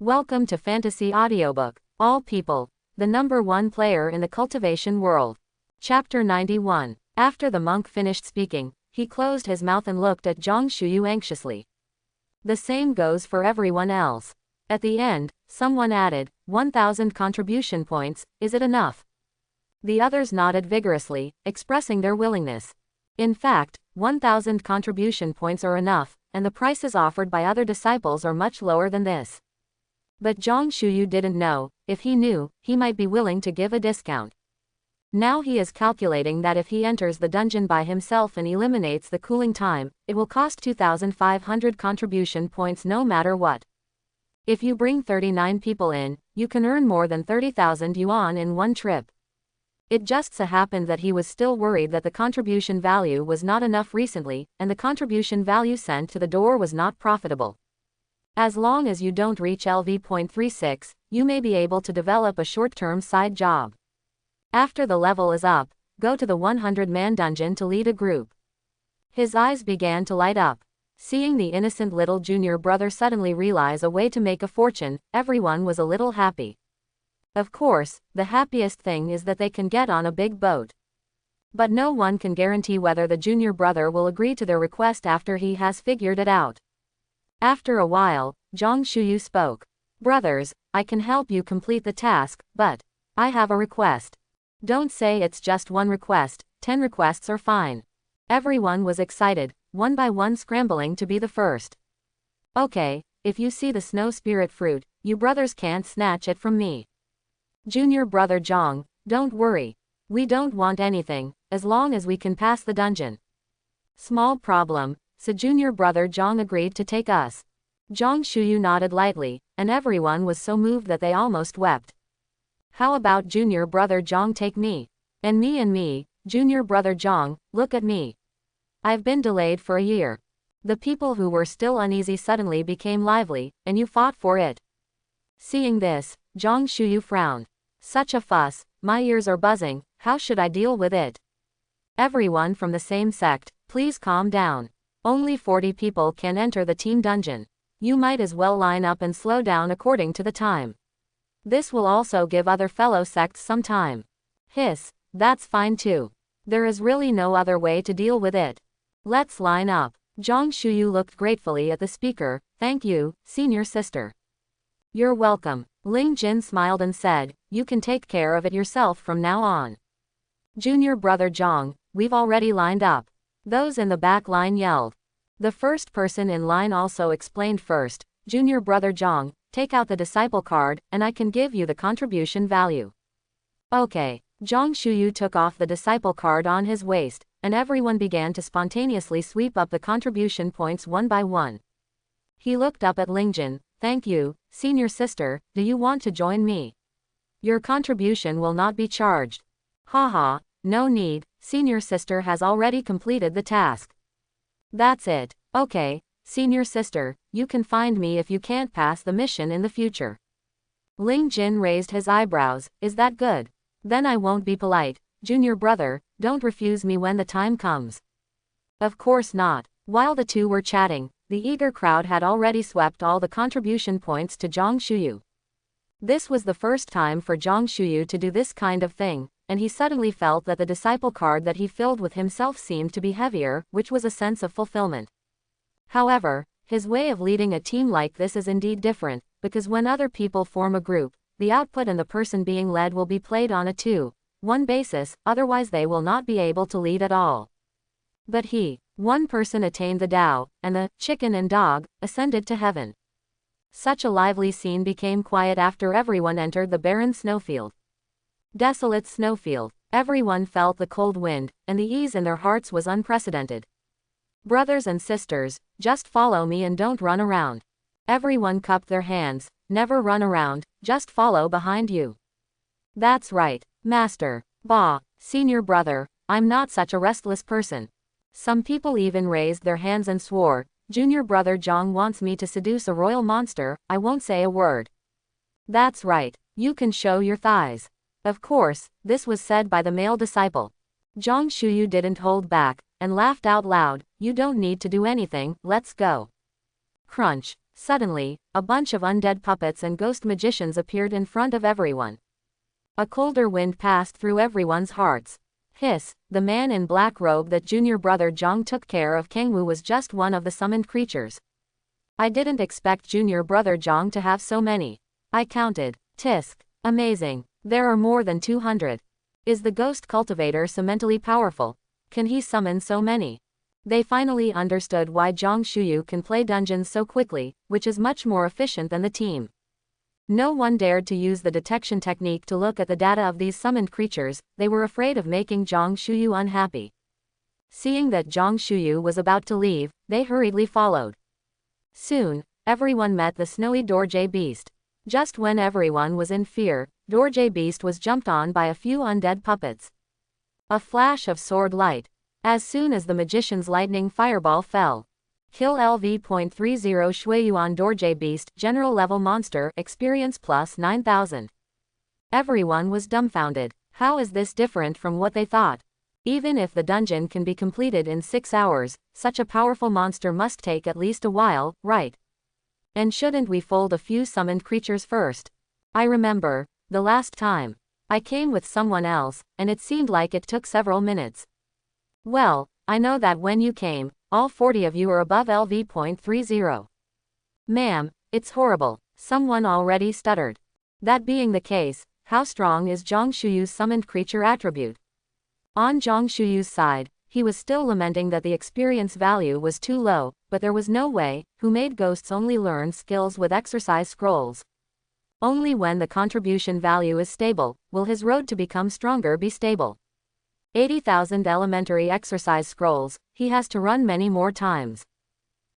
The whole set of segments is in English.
Welcome to Fantasy Audiobook. All people. The #1 player in the cultivation world. Chapter 91. After the monk finished speaking, he closed his mouth and looked at Zhang Shuyu anxiously. The same goes for everyone else. At the end, someone added, 1,000 contribution points, is it enough? The others nodded vigorously, expressing their willingness. In fact, 1,000 contribution points are enough, and the prices offered by other disciples are much lower than this. But Zhang Shuyu didn't know. If he knew, he might be willing to give a discount. Now he is calculating that if he enters the dungeon by himself and eliminates the cooling time, it will cost 2,500 contribution points no matter what. If you bring 39 people in, you can earn more than 30,000 yuan in one trip. It just so happened that he was still worried that the contribution value was not enough recently, and the contribution value sent to the door was not profitable. As long as you don't reach LV.36, you may be able to develop a short-term side job. After the level is up, go to the 100-man dungeon to lead a group. His eyes began to light up. Seeing the innocent little junior brother suddenly realize a way to make a fortune, everyone was a little happy. Of course, the happiest thing is that they can get on a big boat. But no one can guarantee whether the junior brother will agree to their request after he has figured it out. After a while, Zhang Shuyu spoke. Brothers, I can help you complete the task, but I have a request. Don't say it's just one request, 10 requests are fine. Everyone was excited, one by one scrambling to be the first. Okay, if you see the snow spirit fruit, you brothers can't snatch it from me. Junior brother Zhang, don't worry. We don't want anything, as long as we can pass the dungeon. Small problem. So junior brother Zhang agreed to take us. Zhang Shuyu nodded lightly, and everyone was so moved that they almost wept. How about junior brother Zhang take me? And me, junior brother Zhang, look at me. I've been delayed for a year. The people who were still uneasy suddenly became lively, and you fought for it. Seeing this, Zhang Shuyu frowned. Such a fuss, my ears are buzzing, how should I deal with it? Everyone from the same sect, please calm down. Only 40 people can enter the team dungeon. You might as well line up and slow down according to the time. This will also give other fellow sects some time. Hiss, that's fine too. There is really no other way to deal with it. Let's line up. Zhang Shuyu looked gratefully at the speaker. Thank you, senior sister. You're welcome. Ling Jin smiled and said, you can take care of it yourself from now on. Junior brother Zhang, we've already lined up. Those in the back line yelled. The first person in line also explained first, junior brother Zhang, take out the disciple card, and I can give you the contribution value. Okay. Zhang Shuyu took off the disciple card on his waist, and everyone began to spontaneously sweep up the contribution points one by one. He looked up at Lingjin. Thank you, senior sister, do you want to join me? Your contribution will not be charged. Haha, no need, senior sister has already completed the task. That's it. Okay, senior sister, you can find me if you can't pass the mission in the future. Ling Jin raised his eyebrows. Is that good? Then I won't be polite. Junior brother, don't refuse me when the time comes. Of course not. While the two were chatting, the eager crowd had already swept all the contribution points to Zhang Shuyu. This was the first time for Zhang Shuyu to do this kind of thing, and he suddenly felt that the disciple card that he filled with himself seemed to be heavier, which was a sense of fulfillment. However, his way of leading a team like this is indeed different, because when other people form a group, the output and the person being led will be played on a 2-1 basis, otherwise they will not be able to lead at all. But one person attained the Tao, and the chicken and dog ascended to heaven. Such a lively scene became quiet after everyone entered the barren snowfield. Desolate snowfield. Everyone felt the cold wind, and the ease in their hearts was unprecedented. Brothers and sisters, just follow me and don't run around. Everyone cupped their hands. Never run around, just follow behind you. That's right, master. Bah, senior brother, I'm not such a restless person. Some people even raised their hands and swore, junior brother Zhang wants me to seduce a royal monster, I won't say a word. That's right, you can show your thighs. Of course, this was said by the male disciple. Zhang Shuyu didn't hold back, and laughed out loud, you don't need to do anything, let's go. Crunch. Suddenly, a bunch of undead puppets and ghost magicians appeared in front of everyone. A colder wind passed through everyone's hearts. Hiss, the man in black robe that junior brother Zhang took care of Kangwu was just one of the summoned creatures. I didn't expect junior brother Zhang to have so many. I counted. Tisk. Amazing. There are more than 200. Is the ghost cultivator so mentally powerful? Can he summon so many? They finally understood why Zhang Shuyu can play dungeons so quickly, which is much more efficient than the team. No one dared to use the detection technique to look at the data of these summoned creatures, they were afraid of making Zhang Shuyu unhappy. Seeing that Zhang Shuyu was about to leave, they hurriedly followed. Soon, everyone met the snowy Dorje beast. Just when everyone was in fear, Dorje beast was jumped on by a few undead puppets. A flash of sword light. As soon as the magician's lightning fireball fell. Kill LV.30 Shuiyuan Dorje Beast, general level monster, experience plus 9000. Everyone was dumbfounded. How is this different from what they thought? Even if the dungeon can be completed in 6 hours, such a powerful monster must take at least a while, right? And shouldn't we fold a few summoned creatures first? I remember, the last time. I came with someone else, and it seemed like it took several minutes. Well, I know that when you came, all 40 of you are above LV.30. Ma'am, it's horrible, someone already stuttered. That being the case, how strong is Zhang Shuyu's summoned creature attribute? On Zhang Shuyu's side, he was still lamenting that the experience value was too low, but there was no way, who made ghosts only learn skills with exercise scrolls. Only when the contribution value is stable, will his road to become stronger be stable. 80,000 elementary exercise scrolls, he has to run many more times.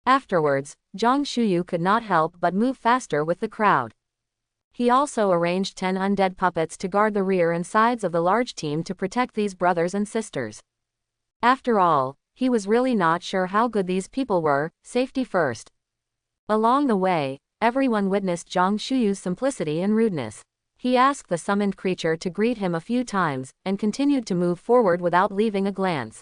Afterwards, Zhang Shuyu could not help but move faster with the crowd. He also arranged 10 undead puppets to guard the rear and sides of the large team to protect these brothers and sisters. After all, he was really not sure how good these people were, safety first. Along the way, everyone witnessed Zhang Shuyu's simplicity and rudeness. He asked the summoned creature to greet him a few times, and continued to move forward without leaving a glance.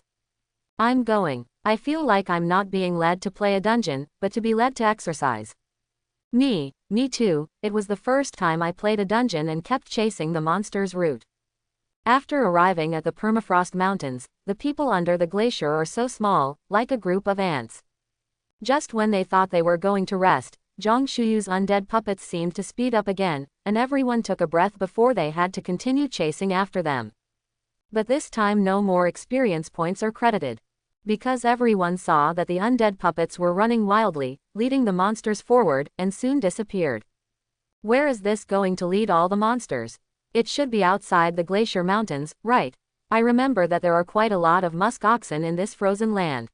I'm going. I feel like I'm not being led to play a dungeon, but to be led to exercise. Me too, it was the first time I played a dungeon and kept chasing the monster's route. After arriving at the permafrost mountains, the people under the glacier are so small, like a group of ants. Just when they thought they were going to rest, Zhang Shuyu's undead puppets seemed to speed up again, and everyone took a breath before they had to continue chasing after them. But this time no more experience points are credited. Because everyone saw that the undead puppets were running wildly, leading the monsters forward, and soon disappeared. Where is this going to lead all the monsters? It should be outside the glacier mountains, right? I remember that there are quite a lot of musk oxen in this frozen land.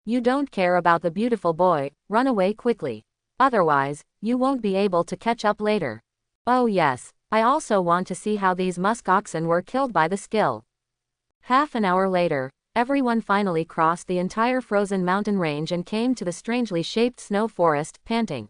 You don't care about the beautiful boy, run away quickly. Otherwise, you won't be able to catch up later. Oh yes, I also want to see how these musk oxen were killed by the skill. Half an hour later, everyone finally crossed the entire frozen mountain range and came to the strangely shaped snow forest, panting.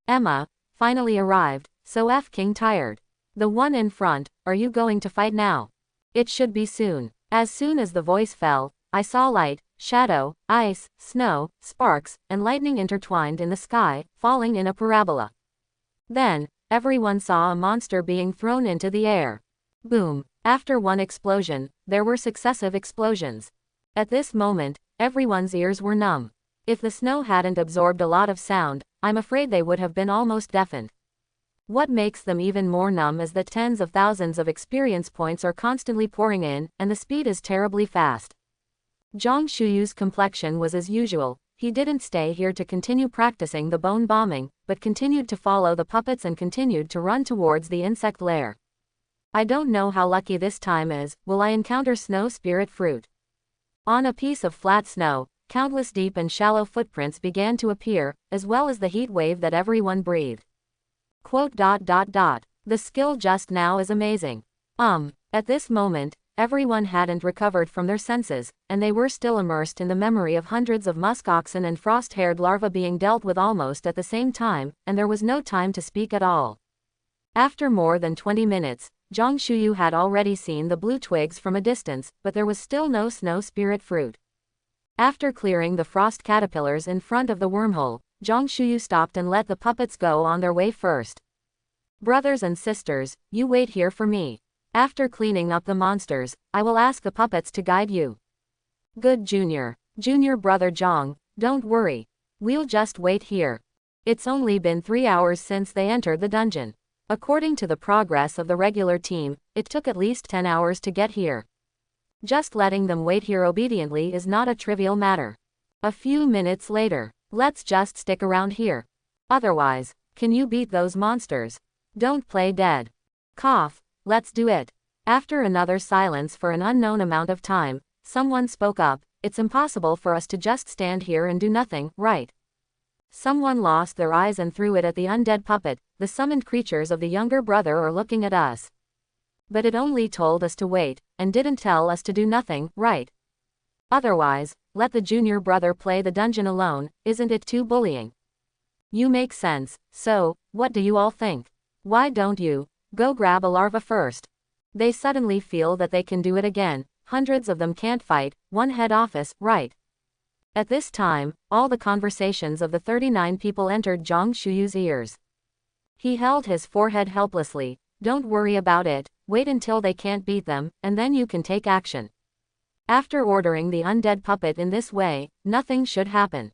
Emma finally arrived, so King tired. The one in front, are you going to fight now? It should be soon. As soon as the voice fell, I saw light, shadow, ice, snow, sparks, and lightning intertwined in the sky, falling in a parabola. Then, everyone saw a monster being thrown into the air. Boom. After one explosion, there were successive explosions. At this moment, everyone's ears were numb. If the snow hadn't absorbed a lot of sound, I'm afraid they would have been almost deafened. What makes them even more numb is that tens of thousands of experience points are constantly pouring in, and the speed is terribly fast. Zhang Shuyu's complexion was as usual. He didn't stay here to continue practicing the bone bombing, but continued to follow the puppets and continued to run towards the insect lair. I don't know how lucky this time is, will I encounter snow spirit fruit? On a piece of flat snow, countless deep and shallow footprints began to appear, as well as the heat wave that everyone breathed. The skill just now is amazing. At this moment, everyone hadn't recovered from their senses, and they were still immersed in the memory of hundreds of musk oxen and frost-haired larvae being dealt with almost at the same time, and there was no time to speak at all. After more than 20 minutes, Zhang Shuyu had already seen the blue twigs from a distance, but there was still no snow spirit fruit. After clearing the frost caterpillars in front of the wormhole, Zhang Shuyu stopped and let the puppets go on their way first. Brothers and sisters, you wait here for me. After cleaning up the monsters, I will ask the puppets to guide you. Good Junior brother Zhang, don't worry. We'll just wait here. It's only been 3 hours since they entered the dungeon. According to the progress of the regular team, it took at least 10 hours to get here. Just letting them wait here obediently is not a trivial matter. A few minutes later, let's just stick around here. Otherwise, can you beat those monsters? Don't play dead. Cough, let's do it. After another silence for an unknown amount of time, someone spoke up, it's impossible for us to just stand here and do nothing, right? Someone lost their eyes and threw it at the undead puppet. The summoned creatures of the younger brother are looking at us. But it only told us to wait, and didn't tell us to do nothing, right? Otherwise, let the junior brother play the dungeon alone, isn't it too bullying? You make sense, so, what do you all think? Why don't you go grab a larva first? They suddenly feel that they can do it again. Hundreds of them can't fight, one head office, right? At this time, all the conversations of the 39 people entered Zhang Shuyu's ears. He held his forehead helplessly. Don't worry about it, wait until they can't beat them, and then you can take action. After ordering the undead puppet in this way, nothing should happen.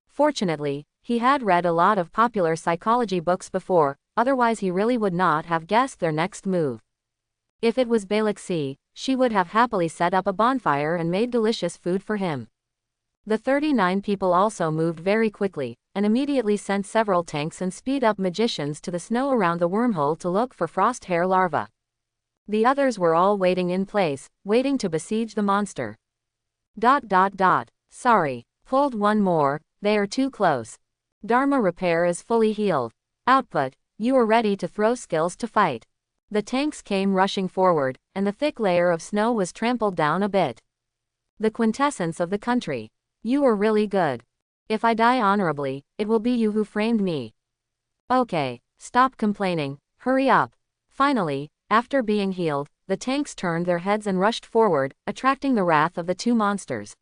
Fortunately, he had read a lot of popular psychology books before, otherwise he really would not have guessed their next move. If it was Balixi, she would have happily set up a bonfire and made delicious food for him. The 39 people also moved very quickly, and immediately sent several tanks and speed-up magicians to the snow around the wormhole to look for frost hair larvae. The others were all waiting in place, waiting to besiege the monster. Sorry, pulled one more, they are too close. Dharma repair is fully healed. Output, you are ready to throw skills to fight. The tanks came rushing forward, and the thick layer of snow was trampled down a bit. The quintessence of the country. You are really good. If I die honorably, it will be you who framed me. Okay, stop complaining, hurry up. Finally, after being healed, the tanks turned their heads and rushed forward, attracting the wrath of the two monsters.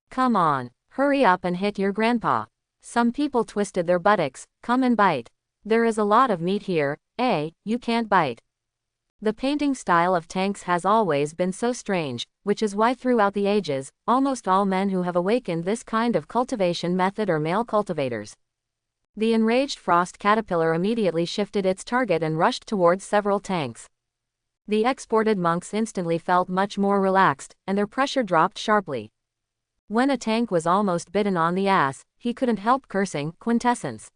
Come on, hurry up and hit your grandpa. Some people twisted their buttocks, come and bite. There is a lot of meat here, you can't bite. The painting style of tanks has always been so strange, which is why throughout the ages, almost all men who have awakened this kind of cultivation method are male cultivators. The enraged frost caterpillar immediately shifted its target and rushed towards several tanks. The exported monks instantly felt much more relaxed, and their pressure dropped sharply. When a tank was almost bitten on the ass, he couldn't help cursing, quintessence.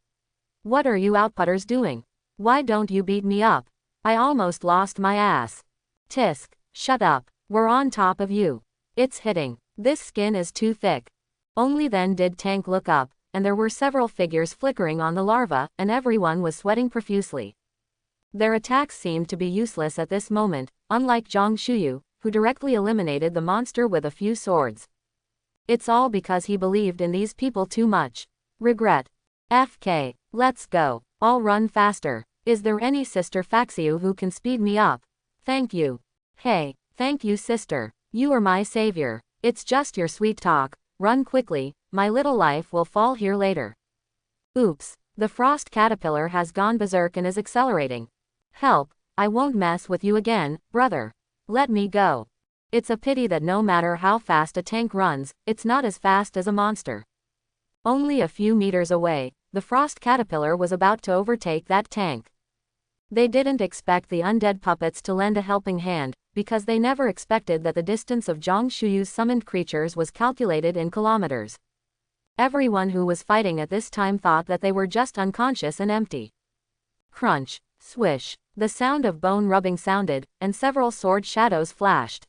What are you outputters doing? Why don't you beat me up? I almost lost my ass. Tisk, shut up, we're on top of you. It's hitting. This skin is too thick. Only then did Tank look up, and there were several figures flickering on the larva, and everyone was sweating profusely. Their attacks seemed to be useless at this moment, unlike Zhang Shuyu, who directly eliminated the monster with a few swords. It's all because he believed in these people too much. Regret. FK, let's go, I'll run faster. Is there any Sister Faxiu who can speed me up? Thank you. Hey, thank you sister, you are my savior. It's just your sweet talk, run quickly, my little life will fall here later. Oops, the frost caterpillar has gone berserk and is accelerating. Help, I won't mess with you again, brother. Let me go. It's a pity that no matter how fast a tank runs, it's not as fast as a monster. Only a few meters away, the frost caterpillar was about to overtake that tank. They didn't expect the undead puppets to lend a helping hand, because they never expected that the distance of Zhang Shuyu's summoned creatures was calculated in kilometers. Everyone who was fighting at this time thought that they were just unconscious and empty. Crunch, swish, the sound of bone rubbing sounded, and several sword shadows flashed.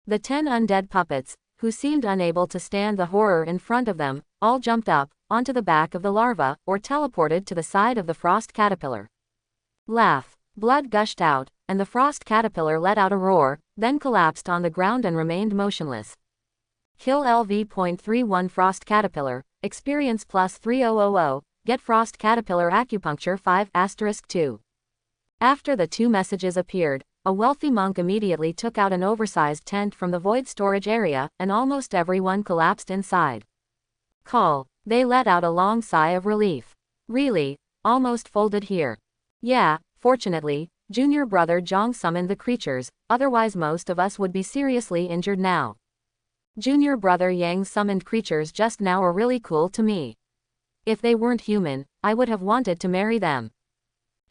The 10 undead puppets, who seemed unable to stand the horror in front of them, all jumped up, onto the back of the larva, or teleported to the side of the frost caterpillar. Laugh. Blood gushed out, and the frost caterpillar let out a roar, then collapsed on the ground and remained motionless. Kill LV.31 Frost Caterpillar, experience plus 3000, get Frost Caterpillar acupuncture 5*2. After the two messages appeared, a wealthy monk immediately took out an oversized tent from the void storage area, and almost everyone collapsed inside. Call. They let out a long sigh of relief. Really? Almost folded here. Yeah, fortunately, junior brother Zhang summoned the creatures, otherwise most of us would be seriously injured now. Junior brother Yang summoned creatures just now are really cool to me. If they weren't human, I would have wanted to marry them.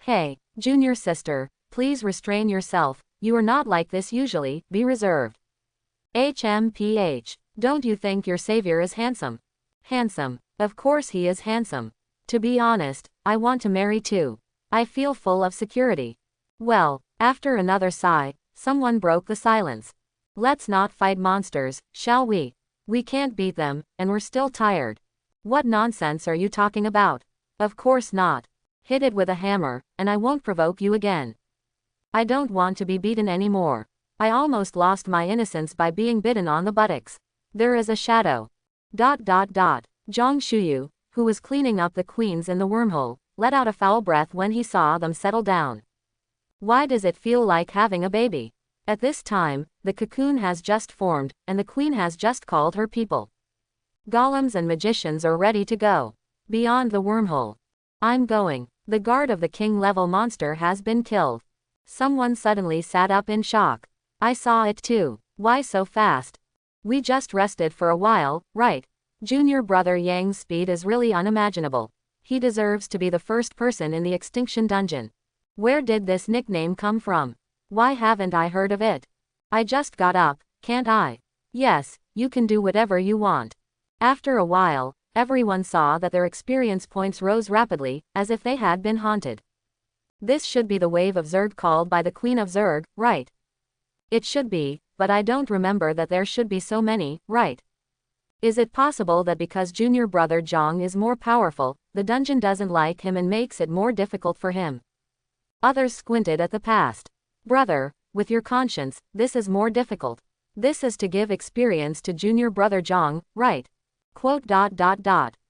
Hey, junior sister, please restrain yourself, you are not like this usually, be reserved. HMPH, don't you think your savior is handsome? Handsome, of course he is handsome. To be honest, I want to marry too. I feel full of security. Well, after another sigh, someone broke the silence. Let's not fight monsters, shall we? We can't beat them, and we're still tired. What nonsense are you talking about? Of course not. Hit it with a hammer, and I won't provoke you again. I don't want to be beaten anymore. I almost lost my innocence by being bitten on the buttocks. There is a shadow. Zhang Shuyu, who was cleaning up the queens in the wormhole, let out a foul breath when he saw them settle down. Why does it feel like having a baby? At this time, the cocoon has just formed, and the queen has just called her people. Golems and magicians are ready to go. Beyond the wormhole. I'm going. The guard of the king-level monster has been killed. Someone suddenly sat up in shock. I saw it too. Why so fast? We just rested for a while, right? Junior brother Yang's speed is really unimaginable. He deserves to be the first person in the extinction dungeon. Where did this nickname come from? Why haven't I heard of it? I just got up, can't I? Yes, you can do whatever you want. After a while, everyone saw that their experience points rose rapidly, as if they had been haunted. This should be the wave of Zerg called by the Queen of Zerg, right? It should be, but I don't remember that there should be so many, right? Is it possible that because junior brother Zhang is more powerful, the dungeon doesn't like him and makes it more difficult for him? Others squinted at the past. Brother, with your conscience, this is more difficult. This is to give experience to junior brother Zhang, right? Quote.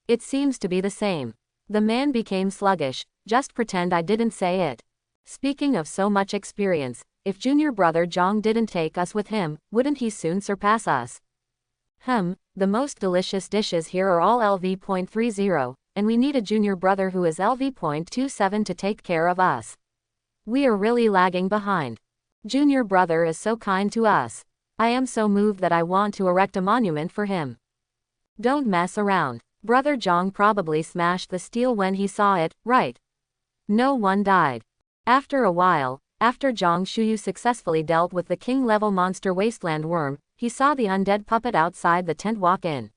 It seems to be the same. The man became sluggish, just pretend I didn't say it. Speaking of so much experience, if junior brother Zhang didn't take us with him, wouldn't he soon surpass us? The most delicious dishes here are all LV.30, and we need a junior brother who is LV.27 to take care of us. We are really lagging behind. Junior brother is so kind to us. I am so moved that I want to erect a monument for him. Don't mess around. Brother Zhang probably smashed the steel when he saw it, right? No one died. After a while, after Zhang Shuyu successfully dealt with the king-level monster wasteland worm, he saw the undead puppet outside the tent walk in.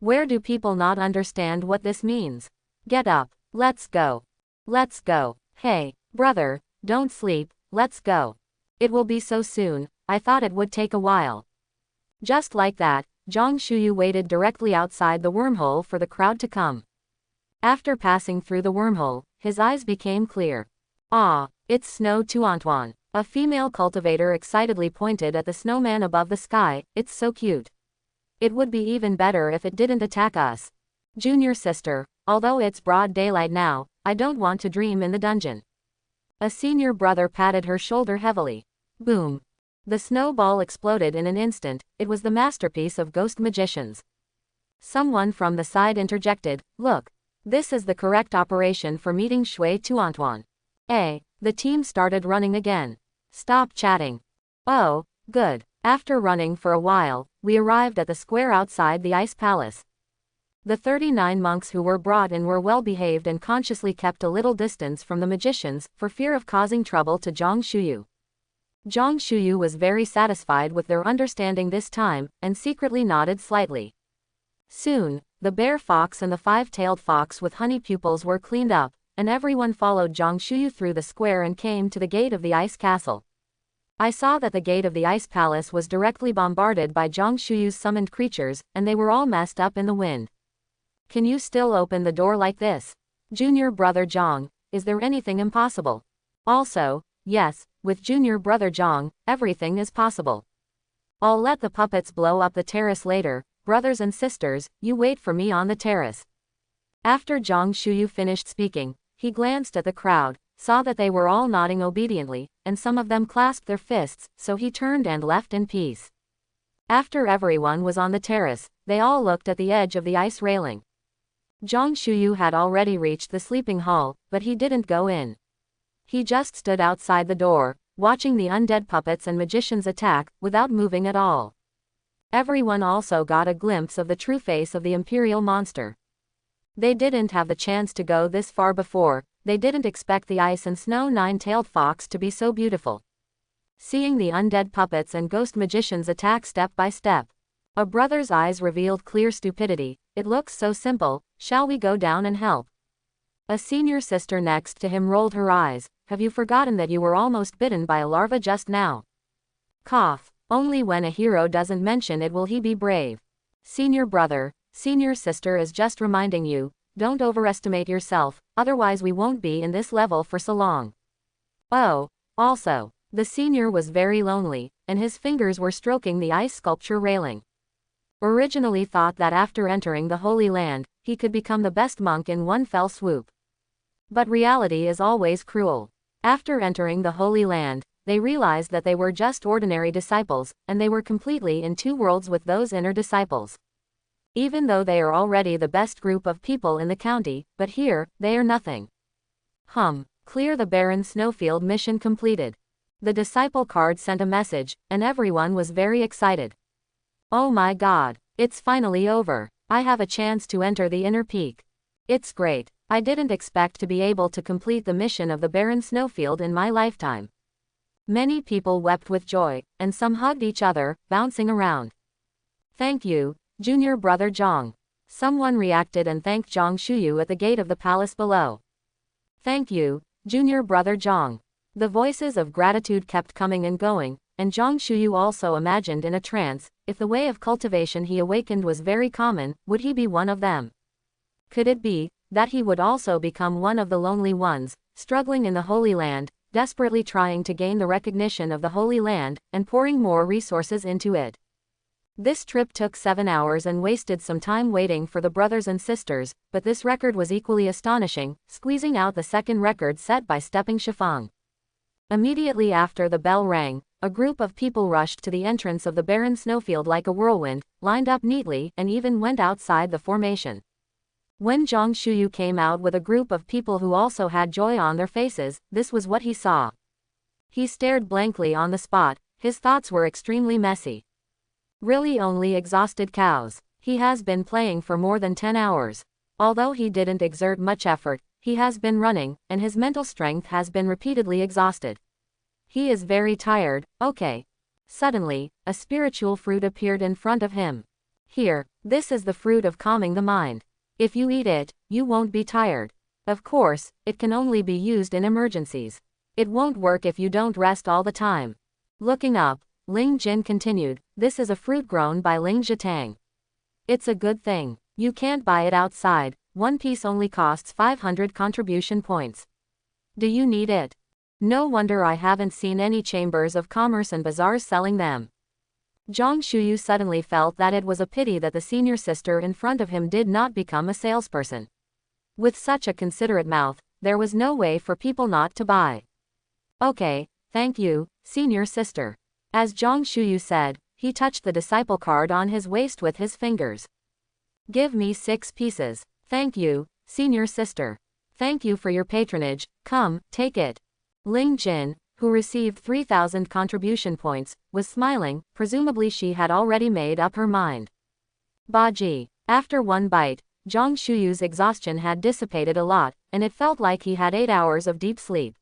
Where do people not understand what this means? Get up. Let's go. Let's go. Hey, brother, don't sleep, let's go. It will be so soon, I thought it would take a while. Just like that, Zhang Shuyu waited directly outside the wormhole for the crowd to come. After passing through the wormhole, his eyes became clear. Ah, it's Snow Tuantuan. A female cultivator excitedly pointed at the snowman above the sky, it's so cute. It would be even better if it didn't attack us. Junior sister, although it's broad daylight now, I don't want to dream in the dungeon. A senior brother patted her shoulder heavily. Boom. The snowball exploded in an instant, it was the masterpiece of ghost magicians. Someone from the side interjected, look. This is the correct operation for meeting Shui Tuantuan. The team started running again. Stop chatting. Oh, good. After running for a while, we arrived at the square outside the ice palace. The 39 monks who were brought in were well behaved and consciously kept a little distance from the magicians, for fear of causing trouble to Zhang Shuyu. Zhang Shuyu was very satisfied with their understanding this time, and secretly nodded slightly. Soon, the bear fox and the five-tailed fox with honey pupils were cleaned up, and everyone followed Zhang Shuyu through the square and came to the gate of the ice castle. I saw that the gate of the ice palace was directly bombarded by Zhang Shuyu's summoned creatures, and they were all messed up in the wind. Can you still open the door like this? Junior brother Zhang, is there anything impossible? Also, yes, with junior brother Zhang, everything is possible. I'll let the puppets blow up the terrace later, brothers and sisters, you wait for me on the terrace. After Zhang Shuyu finished speaking, he glanced at the crowd, saw that they were all nodding obediently, and some of them clasped their fists, so he turned and left in peace. After everyone was on the terrace, they all looked at the edge of the ice railing. Zhang Shuyu had already reached the sleeping hall, but he didn't go in. He just stood outside the door, watching the undead puppets and magicians attack, without moving at all. Everyone also got a glimpse of the true face of the imperial monster. They didn't have the chance to go this far before, they didn't expect the ice and snow nine-tailed fox to be so beautiful. Seeing the undead puppets and ghost magicians attack step by step, a brother's eyes revealed clear stupidity. It looks so simple, shall we go down and help? A senior sister next to him rolled her eyes. Have you forgotten that you were almost bitten by a larva just now? Cough. Only when a hero doesn't mention it will he be brave. Senior brother, senior sister is just reminding you, don't overestimate yourself, otherwise we won't be in this level for so long. Oh, also, the senior was very lonely, and his fingers were stroking the ice sculpture railing. Originally thought that after entering the Holy Land, he could become the best monk in one fell swoop. But reality is always cruel. After entering the Holy Land, they realized that they were just ordinary disciples, and they were completely in two worlds with those inner disciples. Even though they are already the best group of people in the county, but here, they are nothing. Clear the barren snowfield mission completed. The disciple card sent a message, and everyone was very excited. Oh my god, it's finally over. I have a chance to enter the inner peak. It's great. I didn't expect to be able to complete the mission of the barren snowfield in my lifetime. Many people wept with joy, and some hugged each other, bouncing around. Thank you, junior brother Zhang. Someone reacted and thanked Zhang Shuyu at the gate of the palace below. Thank you, junior brother Zhang. The voices of gratitude kept coming and going, and Zhang Shuyu also imagined in a trance, if the way of cultivation he awakened was very common, would he be one of them? Could it be that he would also become one of the lonely ones, struggling in the Holy Land, desperately trying to gain the recognition of the Holy Land, and pouring more resources into it? This trip took 7 hours and wasted some time waiting for the brothers and sisters, but this record was equally astonishing, squeezing out the second record set by Stepping Shifang. Immediately after the bell rang, a group of people rushed to the entrance of the barren snowfield like a whirlwind, lined up neatly, and even went outside the formation. When Zhang Shuyu came out with a group of people who also had joy on their faces, this was what he saw. He stared blankly on the spot, his thoughts were extremely messy. Really only exhausted cows. He has been playing for more than 10 hours. Although he didn't exert much effort, he has been running, and his mental strength has been repeatedly exhausted. He is very tired. Okay. Suddenly, a spiritual fruit appeared in front of him. Here, this is the fruit of calming the mind. If you eat it, you won't be tired. Of course, it can only be used in emergencies. It won't work if you don't rest all the time. Looking up, Ling Jin continued, this is a fruit grown by Ling Zhetang. It's a good thing. You can't buy it outside, one piece only costs 500 contribution points. Do you need it? No wonder I haven't seen any chambers of commerce and bazaars selling them. Zhang Shuyu suddenly felt that it was a pity that the senior sister in front of him did not become a salesperson. With such a considerate mouth, there was no way for people not to buy. Okay, thank you, senior sister. As Zhang Shuyu said, he touched the disciple card on his waist with his fingers. Give me 6 pieces. Thank you, senior sister. Thank you for your patronage, come, take it. Ling Jin, who received 3,000 contribution points, was smiling, presumably she had already made up her mind. Baji. After one bite, Zhang Shuyu's exhaustion had dissipated a lot, and it felt like he had 8 hours of deep sleep.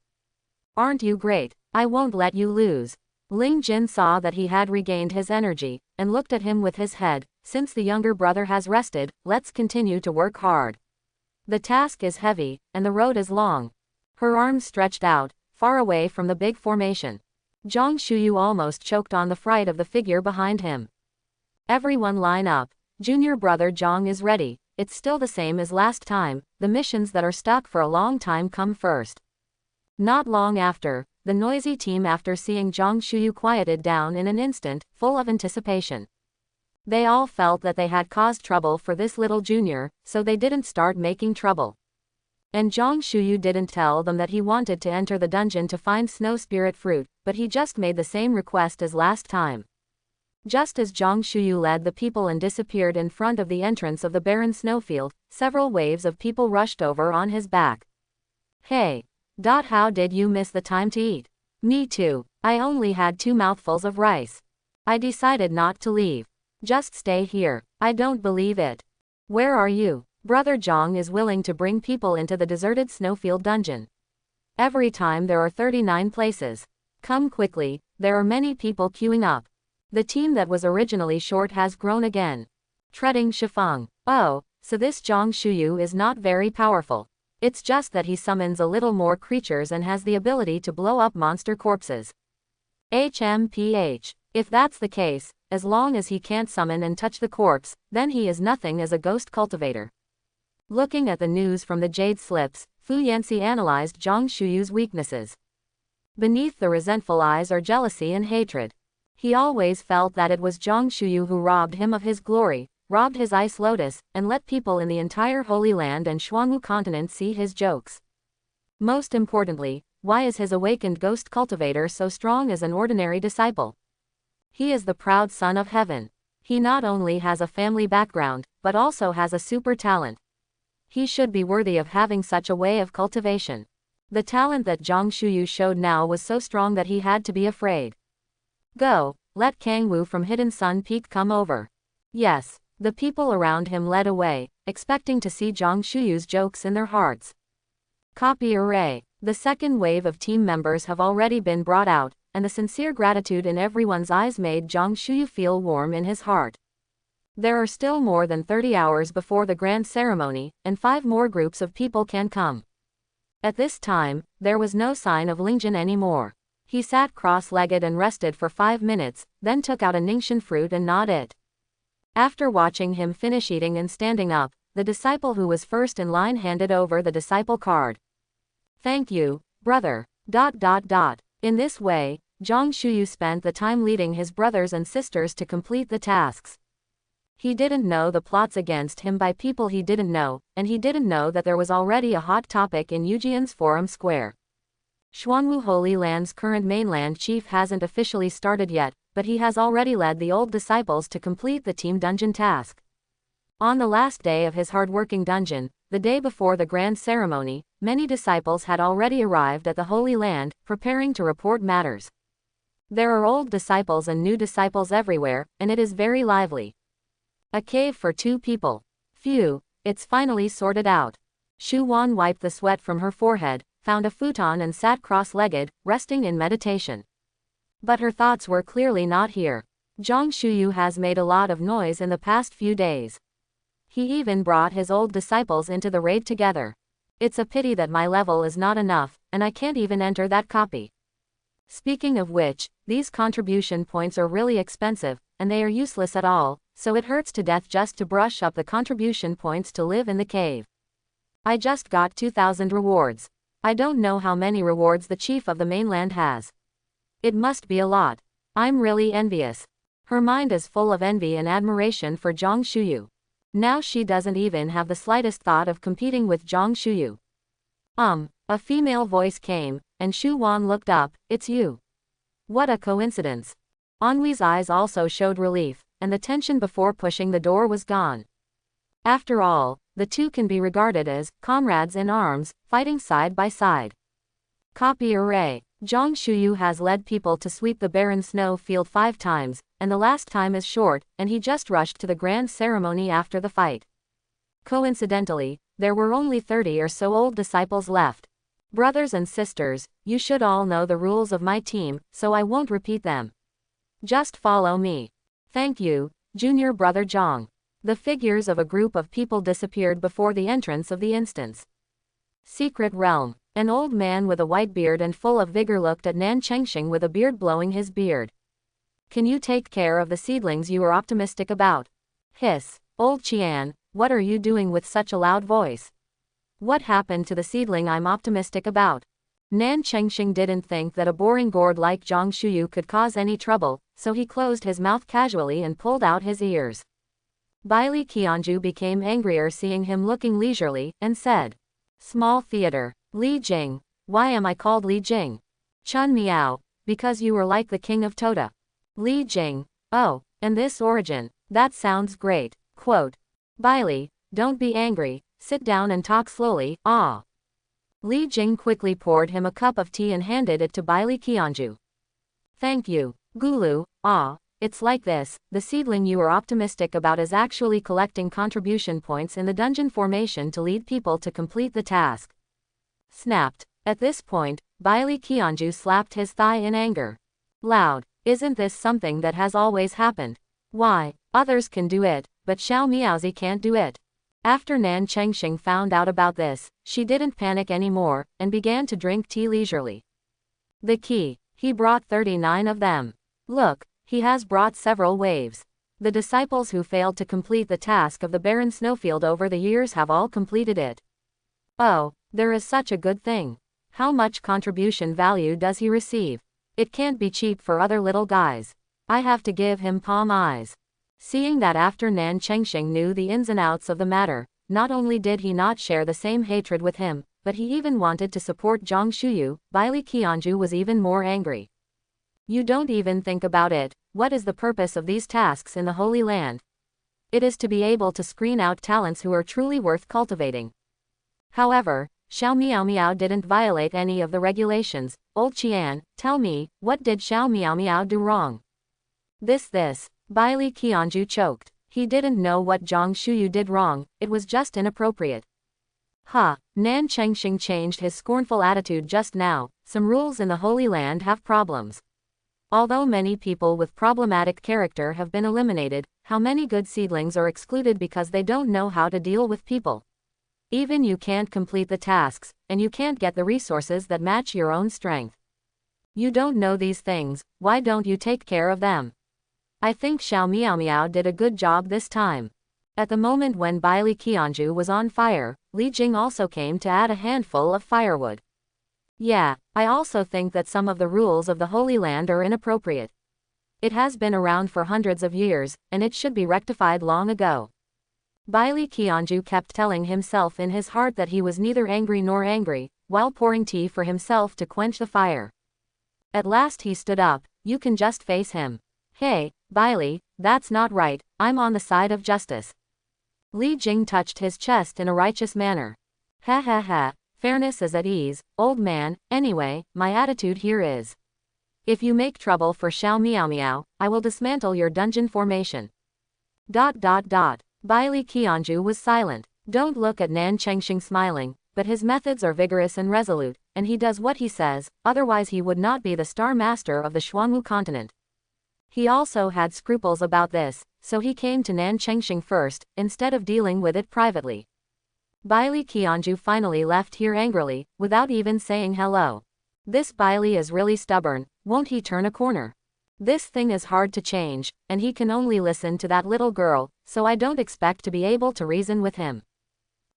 Aren't you great? I won't let you lose. Ling Jin saw that he had regained his energy, and looked at him with his head. Since the younger brother has rested, let's continue to work hard. The task is heavy, and the road is long. Her arms stretched out, far away from the big formation. Zhang Shuyu almost choked on the fright of the figure behind him. Everyone line up. Junior brother Zhang is ready. It's still the same as last time, the missions that are stuck for a long time come first. Not long after, the noisy team after seeing Zhang Shuyu quieted down in an instant, full of anticipation. They all felt that they had caused trouble for this little junior, so they didn't start making trouble. And Zhang Shuyu didn't tell them that he wanted to enter the dungeon to find snow spirit fruit, but he just made the same request as last time. Just as Zhang Shuyu led the people and disappeared in front of the entrance of the barren snowfield, several waves of people rushed over on his back. Hey! How did you miss the time to eat? Me too. I only had 2 mouthfuls of rice. I decided not to leave. Just stay here. I don't believe it. Where are you? Brother Zhang is willing to bring people into the deserted snowfield dungeon. Every time there are 39 places. Come quickly, there are many people queuing up. The team that was originally short has grown again. Treading Shifeng. Oh, so this Zhang Shuyu is not very powerful. It's just that he summons a little more creatures and has the ability to blow up monster corpses. HMPH. If that's the case, as long as he can't summon and touch the corpse, then he is nothing as a ghost cultivator. Looking at the news from the jade slips, Fu Yanxi analyzed Zhang Shuyu's weaknesses. Beneath the resentful eyes are jealousy and hatred. He always felt that it was Zhang Shuyu who robbed him of his glory, robbed his ice lotus, and let people in the entire Holy Land and Xuanwu continent see his jokes. Most importantly, why is his awakened ghost cultivator so strong as an ordinary disciple? He is the proud son of heaven. He not only has a family background, but also has a super talent. He should be worthy of having such a way of cultivation. The talent that Zhang Shuyu showed now was so strong that he had to be afraid. Go, let Kangwu from Hidden Sun Peak come over. Yes, the people around him led away, expecting to see Zhang Shuyu's jokes in their hearts. Copy array. The second wave of team members have already been brought out, and the sincere gratitude in everyone's eyes made Zhang Shuyu feel warm in his heart. There are still more than 30 hours before the grand ceremony, and 5 more groups of people can come. At this time, there was no sign of Lingjun anymore. He sat cross-legged and rested for 5 minutes, then took out a Ningxian fruit and gnawed it. After watching him finish eating and standing up, the disciple who was first in line handed over the disciple card. Thank you, brother. In this way, Zhang Shuyu spent the time leading his brothers and sisters to complete the tasks. He didn't know the plots against him by people he didn't know, and he didn't know that there was already a hot topic in Yujian's Forum Square. Xuanwu Holy Land's current mainland chief hasn't officially started yet, but he has already led the old disciples to complete the team dungeon task. On the last day of his hard-working dungeon, the day before the grand ceremony, many disciples had already arrived at the Holy Land, preparing to report matters. There are old disciples and new disciples everywhere, and it is very lively. A cave for 2 people. Phew, it's finally sorted out. Shu Wan wiped the sweat from her forehead, found a futon and sat cross-legged, resting in meditation. But her thoughts were clearly not here. Zhang Shuyu has made a lot of noise in the past few days. He even brought his old disciples into the raid together. It's a pity that my level is not enough, and I can't even enter that copy. Speaking of which, these contribution points are really expensive, and they are useless at all, so it hurts to death just to brush up the contribution points to live in the cave. I just got 2,000 rewards. I don't know how many rewards the chief of the mainland has. It must be a lot. I'm really envious. Her mind is full of envy and admiration for Zhang Shuyu. Now she doesn't even have the slightest thought of competing with Zhang Shuyu. A female voice came, and Shu Wan looked up. It's you. What a coincidence. Anhui's eyes also showed relief, and the tension before pushing the door was gone. After all, the two can be regarded as comrades in arms, fighting side by side. Copy array. Zhang Shuyu has led people to sweep the barren snow field 5 times, and the last time is short, and he just rushed to the grand ceremony after the fight. Coincidentally, there were only 30 or so old disciples left. Brothers and sisters, you should all know the rules of my team, so I won't repeat them. Just follow me. Thank you, junior brother Zhang. The figures of a group of people disappeared before the entrance of the instance. Secret Realm. An old man with a white beard and full of vigor looked at Nan Chengxing with a beard blowing his beard. Can you take care of the seedlings you are optimistic about? Hiss. Old Qian, what are you doing with such a loud voice? What happened to the seedling I'm optimistic about? Nan Chengxing didn't think that a boring gourd like Zhang Shuyu could cause any trouble, so he closed his mouth casually and pulled out his ears. Baili Qianju became angrier seeing him looking leisurely, and said, Small theater. Li Jing. Why am I called Li Jing? Chun Miao. Because you were like the king of Tota. Li Jing. Oh, And this origin, that sounds great. Quote. Bailey, don't be angry, sit down and talk slowly, ah. Li Jing quickly poured him a cup of tea and handed it to Bailey Qianju. Thank you, Gulu, ah. It's like this, the seedling you are optimistic about is actually collecting contribution points in the dungeon formation to lead people to complete the task. Snapped. At this point, Bailey Qianju slapped his thigh in anger. Loud, isn't this something that has always happened? Why, others can do it, but Xiao Miaozi can't do it. After Nan Chengxing found out about this, she didn't panic anymore, and began to drink tea leisurely. The key, he brought 39 of them. Look, he has brought several waves. The disciples who failed to complete the task of the barren snowfield over the years have all completed it. Oh, there is such a good thing. How much contribution value does he receive? It can't be cheap for other little guys. I have to give him palm eyes. Seeing that after Nan Chengxing knew the ins and outs of the matter, not only did he not share the same hatred with him, but he even wanted to support Zhang Shuyu, Bailey Qianju was even more angry. You don't even think about it. What is the purpose of these tasks in the Holy Land? It is to be able to screen out talents who are truly worth cultivating. However, Xiao Miao didn't violate any of the regulations. Old Qian, tell me, what did Xiao Miao do wrong? This. Bailey Qianju choked. He didn't know what Zhang Shuyu did wrong, it was just inappropriate. Nan Chengxing changed his scornful attitude just now. Some rules in the Holy Land have problems. Although many people with problematic character have been eliminated, how many good seedlings are excluded because they don't know how to deal with people? Even you can't complete the tasks, and you can't get the resources that match your own strength. You don't know these things, why don't you take care of them? I think Xiao Miao did a good job this time. At the moment when Bailey Qianju was on fire, Li Jing also came to add a handful of firewood. Yeah, I also think that some of the rules of the Holy Land are inappropriate. It has been around for hundreds of years, and it should be rectified long ago. Bailey Qianju kept telling himself in his heart that he was neither angry nor angry, while pouring tea for himself to quench the fire. At last he stood up. You can just face him. Hey, Bailey, that's not right, I'm on the side of justice. Li Jing touched his chest in a righteous manner. Ha. Fairness is at ease, old man. Anyway, my attitude here is. If you make trouble for Xiao Miao, I will dismantle your dungeon formation. ... Bailey Qianju was silent. Don't look at Nan Chengxing smiling, but his methods are vigorous and resolute, and he does what he says, otherwise he would not be the star master of the Xuanwu continent. He also had scruples about this, so he came to Nan Chengxing first, instead of dealing with it privately. Bailey Qianju finally left here angrily, without even saying hello. This Bailey is really stubborn, won't he turn a corner? This thing is hard to change, and he can only listen to that little girl, so I don't expect to be able to reason with him.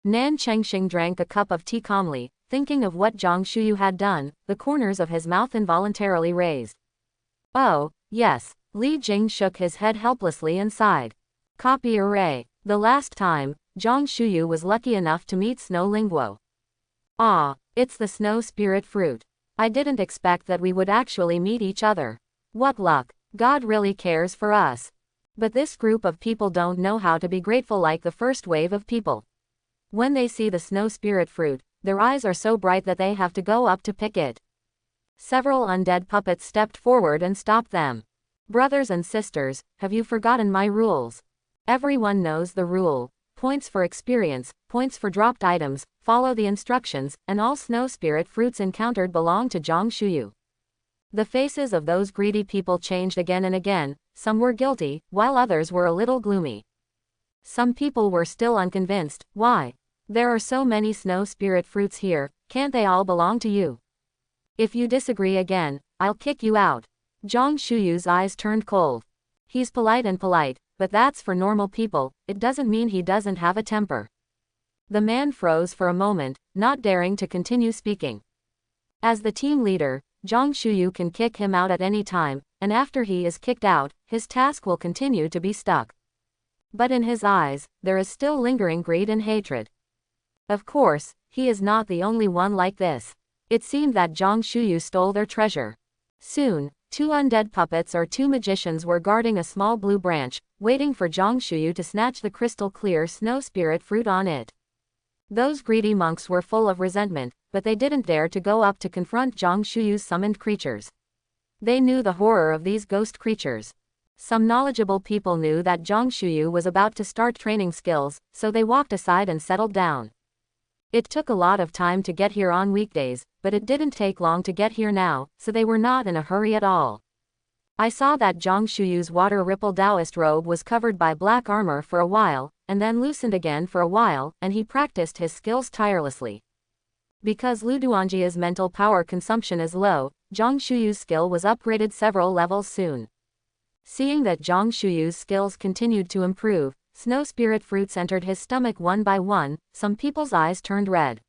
Nan Chengxing drank a cup of tea calmly, thinking of what Zhang Shuyu had done, the corners of his mouth involuntarily raised. Oh, yes, Li Jing shook his head helplessly and sighed. Copy array. The last time, Zhang Shuyu was lucky enough to meet Snow Linguo. Ah, it's the snow spirit fruit. I didn't expect that we would actually meet each other. What luck, God really cares for us. But this group of people don't know how to be grateful like the first wave of people. When they see the snow spirit fruit, their eyes are so bright that they have to go up to pick it. Several undead puppets stepped forward and stopped them. Brothers and sisters, have you forgotten my rules? Everyone knows the rule. Points for experience, points for dropped items, follow the instructions, and all snow spirit fruits encountered belong to Zhang Shuyu. The faces of those greedy people changed again and again, some were guilty, while others were a little gloomy. Some people were still unconvinced. Why? There are so many snow spirit fruits here, can't they all belong to you? If you disagree again, I'll kick you out. Zhang Shuyu's eyes turned cold. He's polite, but that's for normal people, it doesn't mean he doesn't have a temper. The man froze for a moment, not daring to continue speaking. As the team leader, Zhang Shuyu can kick him out at any time, and after he is kicked out, his task will continue to be stuck. But in his eyes, there is still lingering greed and hatred. Of course, he is not the only one like this. It seemed that Zhang Shuyu stole their treasure. Soon, 2 undead puppets or 2 magicians were guarding a small blue branch, waiting for Zhang Shuyu to snatch the crystal-clear snow spirit fruit on it. Those greedy monks were full of resentment, but they didn't dare to go up to confront Zhang Shuyu's summoned creatures. They knew the horror of these ghost creatures. Some knowledgeable people knew that Zhang Shuyu was about to start training skills, so they walked aside and settled down. It took a lot of time to get here on weekdays, but it didn't take long to get here now, so they were not in a hurry at all. I saw that Zhang Shuyu's water-ripple Taoist robe was covered by black armor for a while, and then loosened again for a while, and he practiced his skills tirelessly. Because Lu Duanjia's mental power consumption is low, Zhang Shuyu's skill was upgraded several levels soon. Seeing that Zhang Shuyu's skills continued to improve, snow spirit fruits entered his stomach one by one, some people's eyes turned red.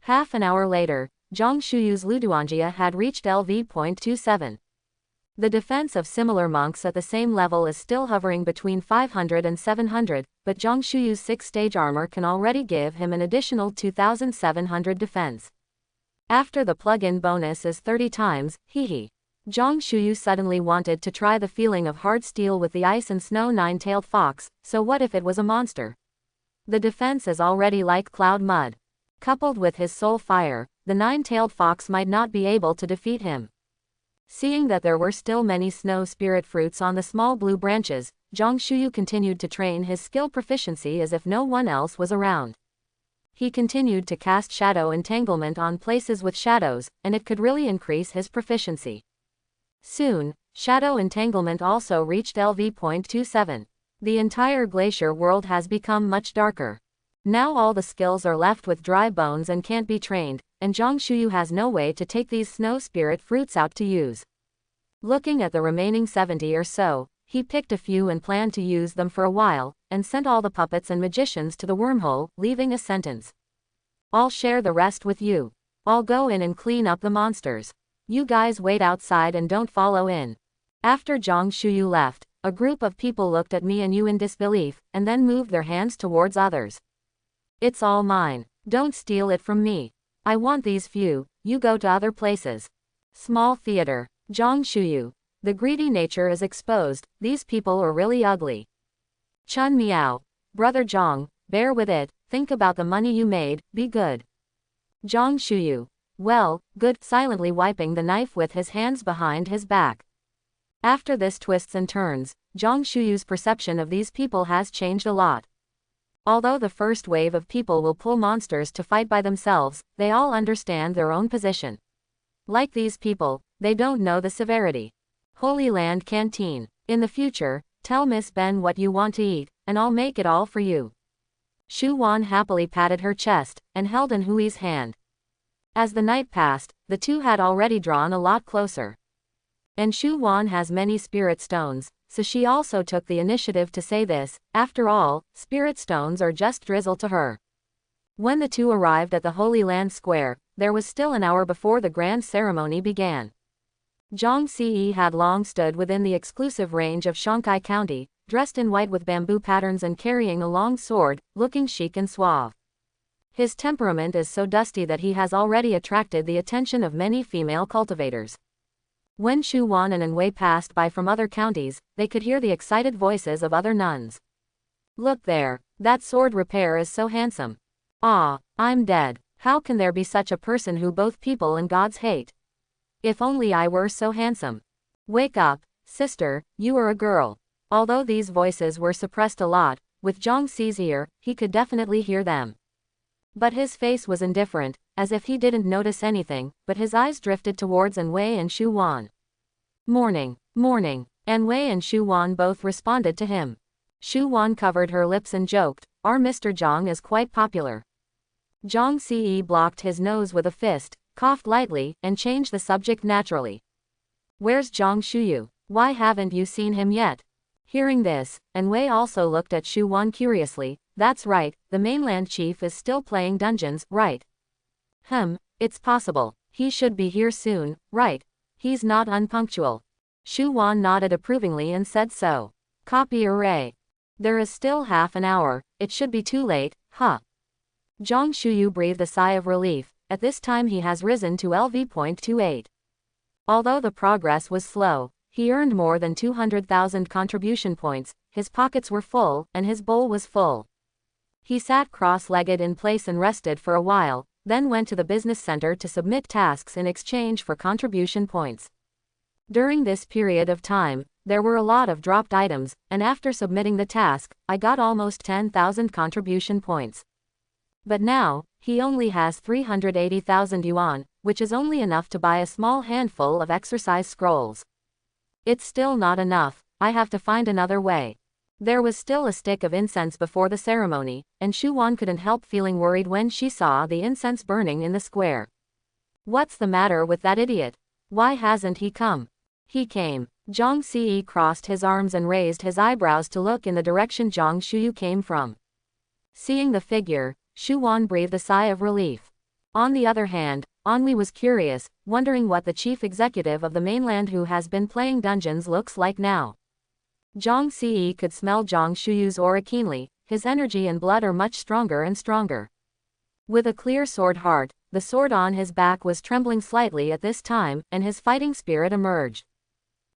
Half an hour later, Zhang Shuyu's Lu Duanjia had reached LV.27. The defense of similar monks at the same level is still hovering between 500 and 700, but Zhang Shuyu's 6-stage armor can already give him an additional 2700 defense. After the plug-in bonus is 30 times, hehe. Zhang Shuyu suddenly wanted to try the feeling of hard steel with the ice and snow nine-tailed fox, so what if it was a monster? The defense is already like cloud mud. Coupled with his soul fire, the nine-tailed fox might not be able to defeat him. Seeing that there were still many snow spirit fruits on the small blue branches, Zhang Shuyu continued to train his skill proficiency as if no one else was around. He continued to cast shadow entanglement on places with shadows, and it could really increase his proficiency. Soon, shadow entanglement also reached LV.27. The entire glacier world has become much darker. Now all the skills are left with dry bones and can't be trained, and Zhang Shuyu has no way to take these snow spirit fruits out to use. Looking at the remaining 70 or so, he picked a few and planned to use them for a while, and sent all the puppets and magicians to the wormhole, leaving a sentence. I'll share the rest with you. I'll go in and clean up the monsters. You guys wait outside and don't follow in. After Zhang Shuyu left, a group of people looked at me and you in disbelief, and then moved their hands towards others. It's all mine. Don't steal it from me. I want these few, you go to other places. Small theater. Zhang Shuyu. The greedy nature is exposed, these people are really ugly. Chun Miao. Brother Zhang, bear with it, think about the money you made, be good. Zhang Shuyu. Well, good, silently wiping the knife with his hands behind his back. After this twists and turns, Zhang Shuyu's perception of these people has changed a lot. Although the first wave of people will pull monsters to fight by themselves, they all understand their own position. Like these people, they don't know the severity. Holy Land Canteen. In the future, tell Miss Ben what you want to eat, and I'll make it all for you. Shu Wan happily patted her chest, and held An Hui's hand. As the night passed, the two had already drawn a lot closer. And Shu Wan has many spirit stones, so she also took the initiative to say this, after all, spirit stones are just drizzle to her. When the two arrived at the Holy Land Square, there was still an hour before the grand ceremony began. Zhang Ce had long stood within the exclusive range of Shanghai County, dressed in white with bamboo patterns and carrying a long sword, looking chic and suave. His temperament is so dusty that he has already attracted the attention of many female cultivators. When Shu Wan and An Wei passed by from other counties, they could hear the excited voices of other nuns. Look there, that sword repair is so handsome. Ah, I'm dead. How can there be such a person who both people and gods hate? If only I were so handsome. Wake up, sister, you are a girl. Although these voices were suppressed a lot, with Zhang Ce's ear, he could definitely hear them. But his face was indifferent, as if he didn't notice anything, but his eyes drifted towards An Wei and Shu Wan. Morning, morning. An Wei and Shu Wan both responded to him. Shu Wan covered her lips and joked, our Mr. Zhang is quite popular. Zhang Ce blocked his nose with a fist, coughed lightly, and changed the subject naturally. Where's Zhang Shuyu? Why haven't you seen him yet? Hearing this, An Wei also looked at Shu Wan curiously. That's right, the mainland chief is still playing dungeons, right? It's possible. He should be here soon, right? He's not unpunctual. Shu Wan nodded approvingly and said so. Copy array. There is still half an hour, it should be too late, huh? Zhang Shuyu breathed a sigh of relief. At this time he has risen to LV.28. Although the progress was slow, he earned more than 200,000 contribution points, his pockets were full, and his bowl was full. He sat cross-legged in place and rested for a while, then went to the business center to submit tasks in exchange for contribution points. During this period of time, there were a lot of dropped items, and after submitting the task, I got almost 10,000 contribution points. But now, he only has 380,000 yuan, which is only enough to buy a small handful of exercise scrolls. It's still not enough, I have to find another way. There was still a stick of incense before the ceremony, and Shu Wan couldn't help feeling worried when she saw the incense burning in the square. What's the matter with that idiot? Why hasn't he come? He came. Zhang Ce crossed his arms and raised his eyebrows to look in the direction Zhang Shuyu came from. Seeing the figure, Shu Wan breathed a sigh of relief. On the other hand, Anhui was curious, wondering what the chief executive of the mainland who has been playing dungeons looks like now. Zhang Ce could smell Zhang Shuyu's aura keenly, his energy and blood are much stronger and stronger. With a clear sword heart, the sword on his back was trembling slightly at this time, and his fighting spirit emerged.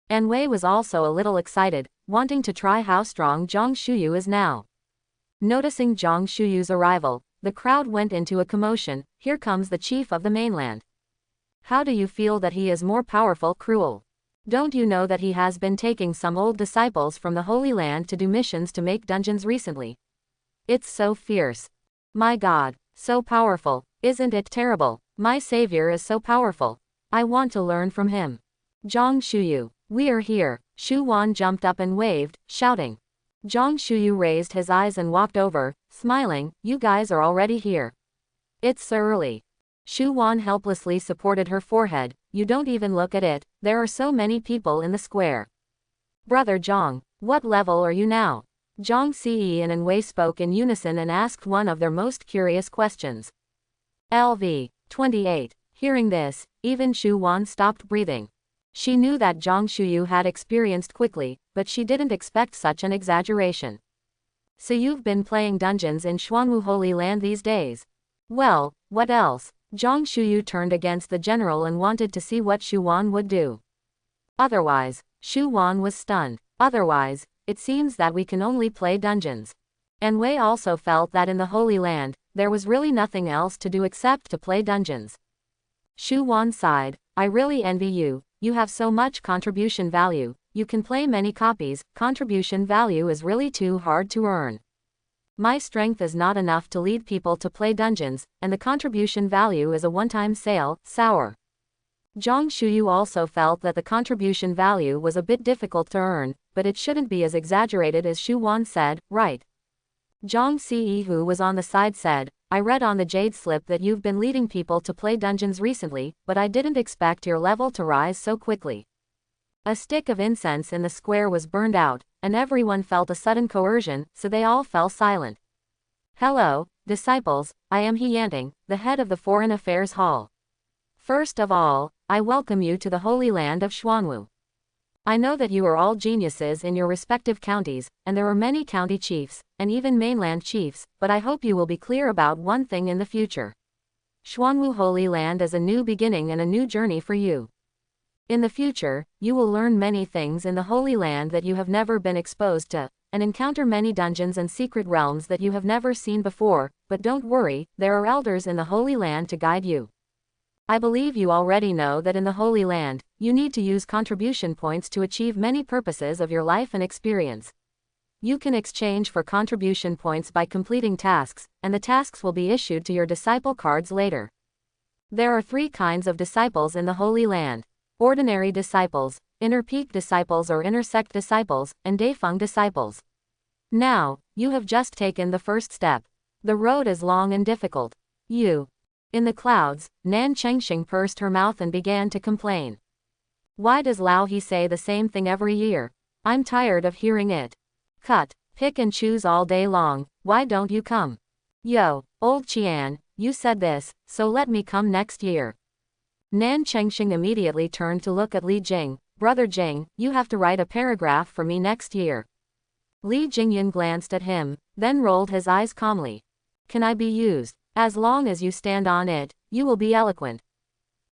Anhui was also a little excited, wanting to try how strong Zhang Shuyu is now. Noticing Zhang Shuyu's arrival, the crowd went into a commotion. Here comes the chief of the mainland. How do you feel that he is more powerful, cruel? Don't you know that he has been taking some old disciples from the Holy Land to do missions to make dungeons recently? It's so fierce. My God, so powerful, isn't it terrible? My savior is so powerful. I want to learn from him. Zhang Shuyu, we are here. Shu Wan jumped up and waved, shouting. Zhang Shuyu raised his eyes and walked over, smiling, you guys are already here. It's so early. Shu Wan helplessly supported her forehead, you don't even look at it, there are so many people in the square. Brother Zhang, what level are you now? Zhang Ce and Anhui spoke in unison and asked one of their most curious questions. LV 28. Hearing this, even Shu Wan stopped breathing. She knew that Zhang Shuyu had experienced quickly, but she didn't expect such an exaggeration. So you've been playing dungeons in Xuanwu Holy Land these days? Well, what else? Zhang Shuyu turned against the general and wanted to see what Shu Wan would do. Otherwise, Shu Wan was stunned. Otherwise, it seems that we can only play dungeons. Anhui also felt that in the Holy Land, there was really nothing else to do except to play dungeons. Shu Wan sighed, I really envy you, you have so much contribution value, you can play many copies, contribution value is really too hard to earn. My strength is not enough to lead people to play dungeons, and the contribution value is a one-time sale, sour. Zhang Shuyu also felt that the contribution value was a bit difficult to earn, but it shouldn't be as exaggerated as Shu Wan said, right? Zhang Ce who was on the side said, I read on the jade slip that you've been leading people to play dungeons recently, but I didn't expect your level to rise so quickly. A stick of incense in the square was burned out, and everyone felt a sudden coercion, so they all fell silent. Hello, disciples, I am He Yanting, the head of the Foreign Affairs Hall. First of all, I welcome you to the Holy Land of Xuanwu. I know that you are all geniuses in your respective counties, and there are many county chiefs, and even mainland chiefs, but I hope you will be clear about one thing in the future. Xuanwu Holy Land is a new beginning and a new journey for you. In the future, you will learn many things in the Holy Land that you have never been exposed to, and encounter many dungeons and secret realms that you have never seen before, but don't worry, there are elders in the Holy Land to guide you. I believe you already know that in the Holy Land, you need to use contribution points to achieve many purposes of your life and experience. You can exchange for contribution points by completing tasks, and the tasks will be issued to your disciple cards later. There are 3 kinds of disciples in the Holy Land. Ordinary disciples, inner peak disciples or inner sect disciples, and Daifeng disciples. Now, you have just taken the first step. The road is long and difficult. In the clouds, Nan Chengxing pursed her mouth and began to complain. Why does Lao He say the same thing every year? I'm tired of hearing it. Cut, pick and choose all day long, why don't you come? Yo, old Qian, you said this, so let me come next year. Nan Chengxing immediately turned to look at Li Jing. Brother Jing, you have to write a paragraph for me next year. Li Jingyan glanced at him, then rolled his eyes calmly. Can I be used? As long as you stand on it, you will be eloquent.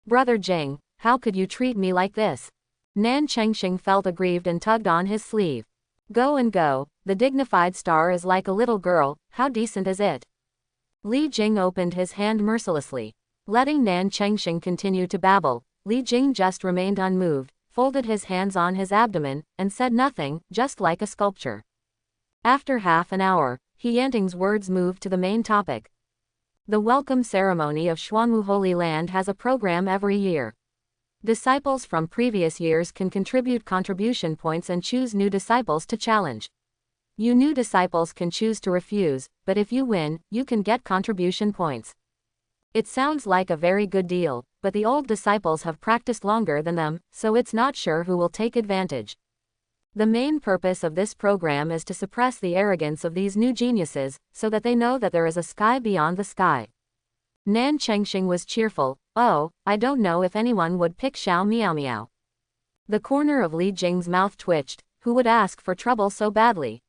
Brother Jing, how could you treat me like this? Nan Chengxing felt aggrieved and tugged on his sleeve. Go and go, the dignified star is like a little girl, how decent is it? Li Jing opened his hand mercilessly. Letting Nan Chengxing continue to babble, Li Jing just remained unmoved, folded his hands on his abdomen, and said nothing, just like a sculpture. After half an hour, He Yanting's words moved to the main topic. The welcome ceremony of Xuanwu Holy Land has a program every year. Disciples from previous years can contribute contribution points and choose new disciples to challenge. You new disciples can choose to refuse, but if you win, you can get contribution points. It sounds like a very good deal, but the old disciples have practiced longer than them, so it's not sure who will take advantage. The main purpose of this program is to suppress the arrogance of these new geniuses, so that they know that there is a sky beyond the sky. Nan Chengxing was cheerful. Oh, I don't know if anyone would pick Xiao Miao Miao. The corner of Li Jing's mouth twitched. Who would ask for trouble so badly?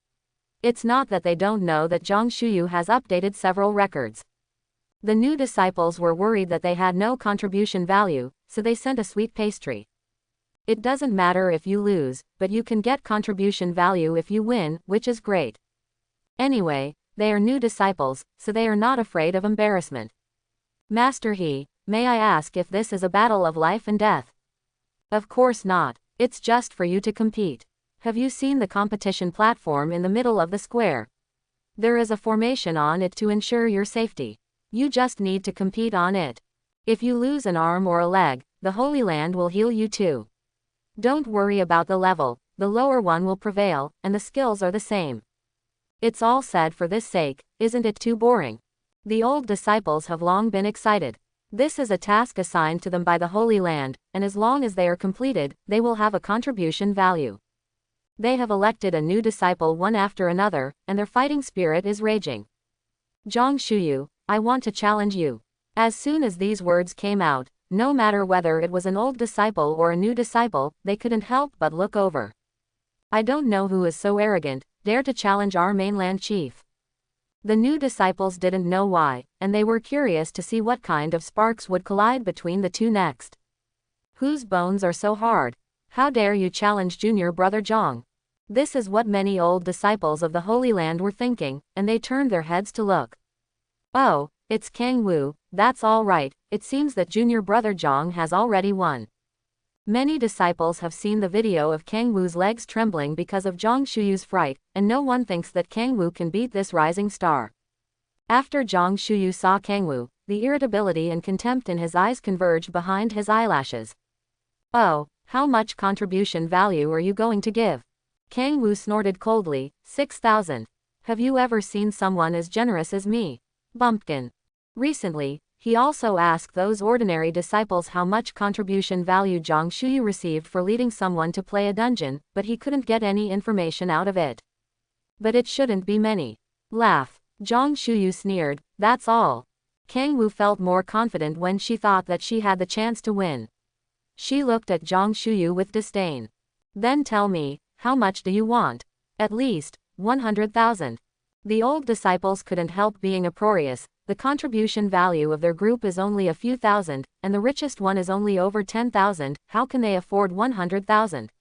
It's not that they don't know that Zhang Shuyu has updated several records. The new disciples were worried that they had no contribution value, so they sent a sweet pastry. It doesn't matter if you lose, but you can get contribution value if you win, which is great. Anyway, they are new disciples, so they are not afraid of embarrassment. Master He, may I ask if this is a battle of life and death? Of course not, it's just for you to compete. Have you seen the competition platform in the middle of the square? There is a formation on it to ensure your safety. You just need to compete on it. If you lose an arm or a leg, the Holy Land will heal you too. Don't worry about the level, the lower one will prevail, and the skills are the same. It's all said for this sake, isn't it too boring? The old disciples have long been excited. This is a task assigned to them by the Holy Land, and as long as they are completed, they will have a contribution value. They have elected a new disciple one after another, and their fighting spirit is raging. Zhang Shuyu, I want to challenge you. As soon as these words came out, no matter whether it was an old disciple or a new disciple, they couldn't help but look over. I don't know who is so arrogant, dare to challenge our mainland chief. The new disciples didn't know why, and they were curious to see what kind of sparks would collide between the two next. Whose bones are so hard? How dare you challenge junior brother Zhang? This is what many old disciples of the Holy Land were thinking, and they turned their heads to look. Oh, it's Kang Wu, that's all right, it seems that junior brother Zhang has already won. Many disciples have seen the video of Kang Wu's legs trembling because of Zhang Shuyu's fright, and no one thinks that Kang Wu can beat this rising star. After Zhang Shuyu saw Kang Wu, the irritability and contempt in his eyes converged behind his eyelashes. Oh, how much contribution value are you going to give? Kang Wu snorted coldly, 6,000. Have you ever seen someone as generous as me? Bumpkin. Recently, he also asked those ordinary disciples how much contribution value Zhang Shuyu received for leading someone to play a dungeon, but he couldn't get any information out of it. But it shouldn't be many. Laugh. Zhang Shuyu sneered, that's all. Kang Wu felt more confident when she thought that she had the chance to win. She looked at Zhang Shuyu with disdain. Then tell me, how much do you want? At least 100,000. The old disciples couldn't help being uproarious. The contribution value of their group is only a few thousand, and the richest one is only over 10,000, how can they afford 100,000?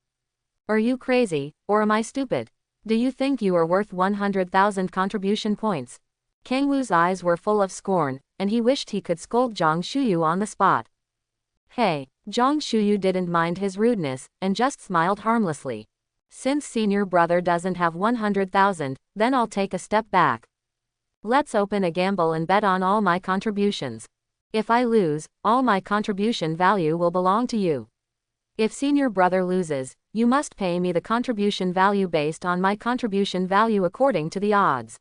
Are you crazy, or am I stupid? Do you think you are worth 100,000 contribution points? Kang Wu's eyes were full of scorn, and he wished he could scold Zhang Shuyu on the spot. Hey, Zhang Shuyu didn't mind his rudeness, and just smiled harmlessly. Since senior brother doesn't have 100,000, then I'll take a step back. Let's open a gamble and bet on all my contributions. If I lose, all my contribution value will belong to you. If senior brother loses, you must pay me the contribution value based on my contribution value according to the odds.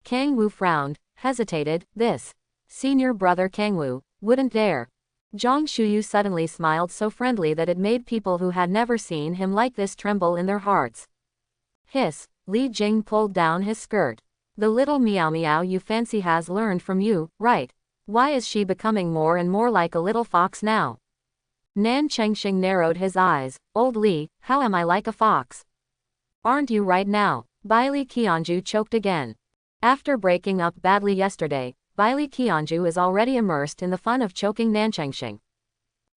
Kang Wu frowned, hesitated, this. Senior brother Kang Wu wouldn't dare. Zhang Shuyu suddenly smiled so friendly that it made people who had never seen him like this tremble in their hearts. Hiss, Li Jing pulled down his skirt. The little meow meow you fancy has learned from you, right? Why is she becoming more and more like a little fox now? Nan Chengxing narrowed his eyes. Old Li, how am I like a fox? Aren't you right now? Baili Qianju choked again. After breaking up badly yesterday, Baili Qianju is already immersed in the fun of choking Nan Chengxing.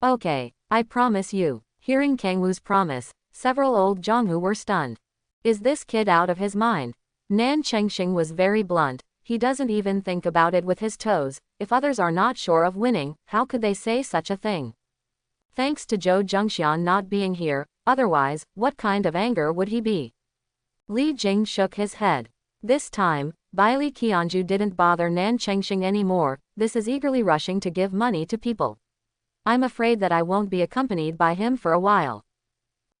Okay, I promise you. Hearing Kang Wu's promise, several old Zhonghu were stunned. Is this kid out of his mind? Nan Chengxing was very blunt. He doesn't even think about it with his toes. If others are not sure of winning, how could they say such a thing? Thanks to Zhou Zhengxian not being here, otherwise, what kind of anger would he be? Li Jing shook his head. This time, Baili Qianju didn't bother Nan Chengxing anymore. This is eagerly rushing to give money to people. I'm afraid that I won't be accompanied by him for a while.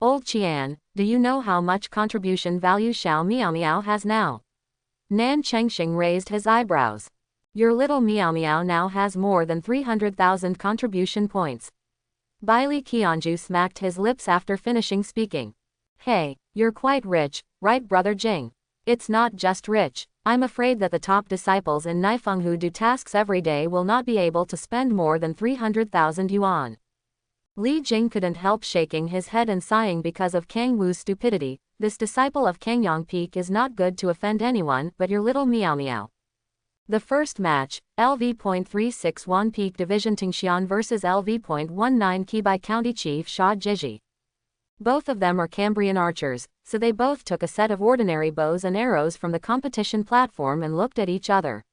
Old Qian, do you know how much contribution value Xiao Miao Miao has now? Nan Chengxing raised his eyebrows. Your little Miao Miao now has more than 300,000 contribution points. Baili Qianju smacked his lips after finishing speaking. Hey, you're quite rich, right, Brother Jing? It's not just rich. I'm afraid that the top disciples in Nifeng who do tasks every day will not be able to spend more than 300,000 yuan. Li Jing couldn't help shaking his head and sighing because of Kang Wu's stupidity. This disciple of Kangyang Peak is not good to offend anyone but your little Miao Miao. The first match, LV.361 Peak Division Tingxian vs LV.19 Qi County Chief Sha Jiji. Both of them are Cambrian archers, so they both took a set of ordinary bows and arrows from the competition platform and looked at each other.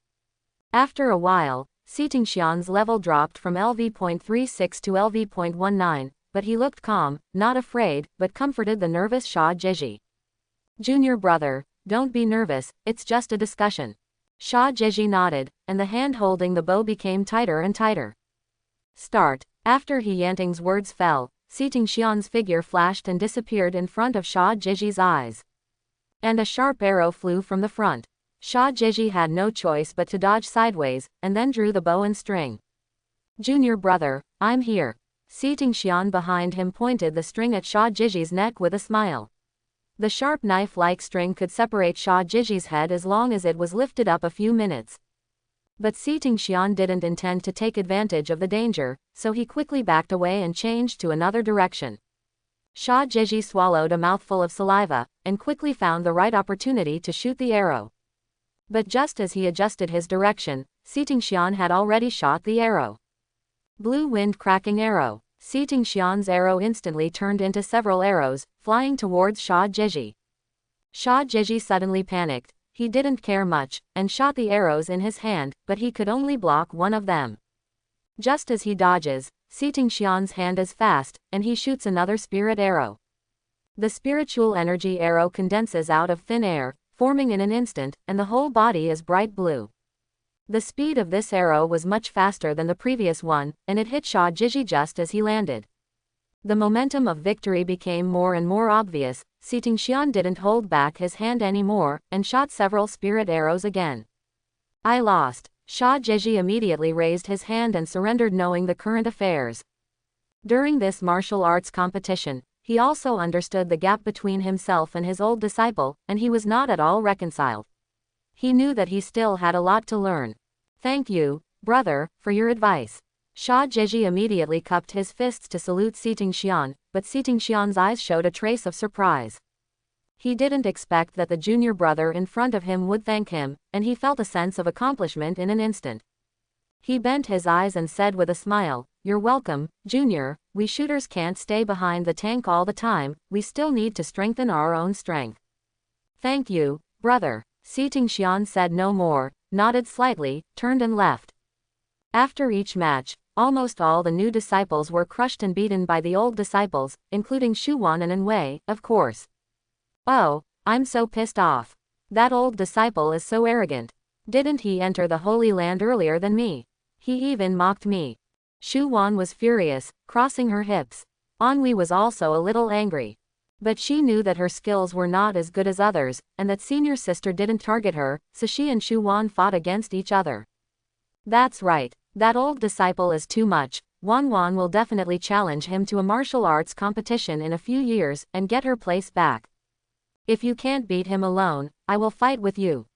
After a while, Si Tingxian's level dropped from LV.36 to LV.19, but he looked calm, not afraid, but comforted the nervous Sha Jiji. Junior brother, don't be nervous, it's just a discussion. Sha Jiji nodded, and the hand holding the bow became tighter and tighter. Start. After He Yanting's words fell, Si Tingxian's figure flashed and disappeared in front of Sha Jiji's eyes. And a sharp arrow flew from the front. Sha Jiji had no choice but to dodge sideways, and then drew the bow and string. Junior brother, I'm here. Si Tingxian behind him pointed the string at Sha Jiji's neck with a smile. The sharp knife-like string could separate Sha Jiji's head as long as it was lifted up a few minutes. But Si Tingxian didn't intend to take advantage of the danger, so he quickly backed away and changed to another direction. Sha Jiji swallowed a mouthful of saliva, and quickly found the right opportunity to shoot the arrow. But just as he adjusted his direction, Si Tingxian had already shot the arrow. Blue wind cracking arrow. Si Tingxian's arrow instantly turned into several arrows, flying towards Sha Jiji. Sha Jiji suddenly panicked. He didn't care much, and shot the arrows in his hand, but he could only block one of them. Just as he dodges, Si Tingxian's hand is fast, and he shoots another spirit arrow. The spiritual energy arrow condenses out of thin air, forming in an instant, and the whole body is bright blue. The speed of this arrow was much faster than the previous one, and it hit Sha Jiji just as he landed. The momentum of victory became more and more obvious. Si Tingxian didn't hold back his hand anymore, and shot several spirit arrows again. I lost. Sha Jiji immediately raised his hand and surrendered, knowing the current affairs. During this martial arts competition, he also understood the gap between himself and his old disciple, and he was not at all reconciled. He knew that he still had a lot to learn. Thank you, brother, for your advice. Sha Jiji immediately cupped his fists to salute Si Tingxian, but Si Tingxian's eyes showed a trace of surprise. He didn't expect that the junior brother in front of him would thank him, and he felt a sense of accomplishment in an instant. He bent his eyes and said with a smile, "You're welcome, Junior. We shooters can't stay behind the tank all the time, we still need to strengthen our own strength." "Thank you, brother." Si Tingxian said no more, nodded slightly, turned and left. After each match, almost all the new disciples were crushed and beaten by the old disciples, including Shu Wan and Wei, of course. Oh, I'm so pissed off. That old disciple is so arrogant. Didn't he enter the Holy Land earlier than me? He even mocked me. Shu Wan was furious, crossing her hips. Anhui was also a little angry. But she knew that her skills were not as good as others, and that senior sister didn't target her, so she and Shu Wan fought against each other. That's right, that old disciple is too much. Wan Wan will definitely challenge him to a martial arts competition in a few years, and get her place back. If you can't beat him alone, I will fight with you.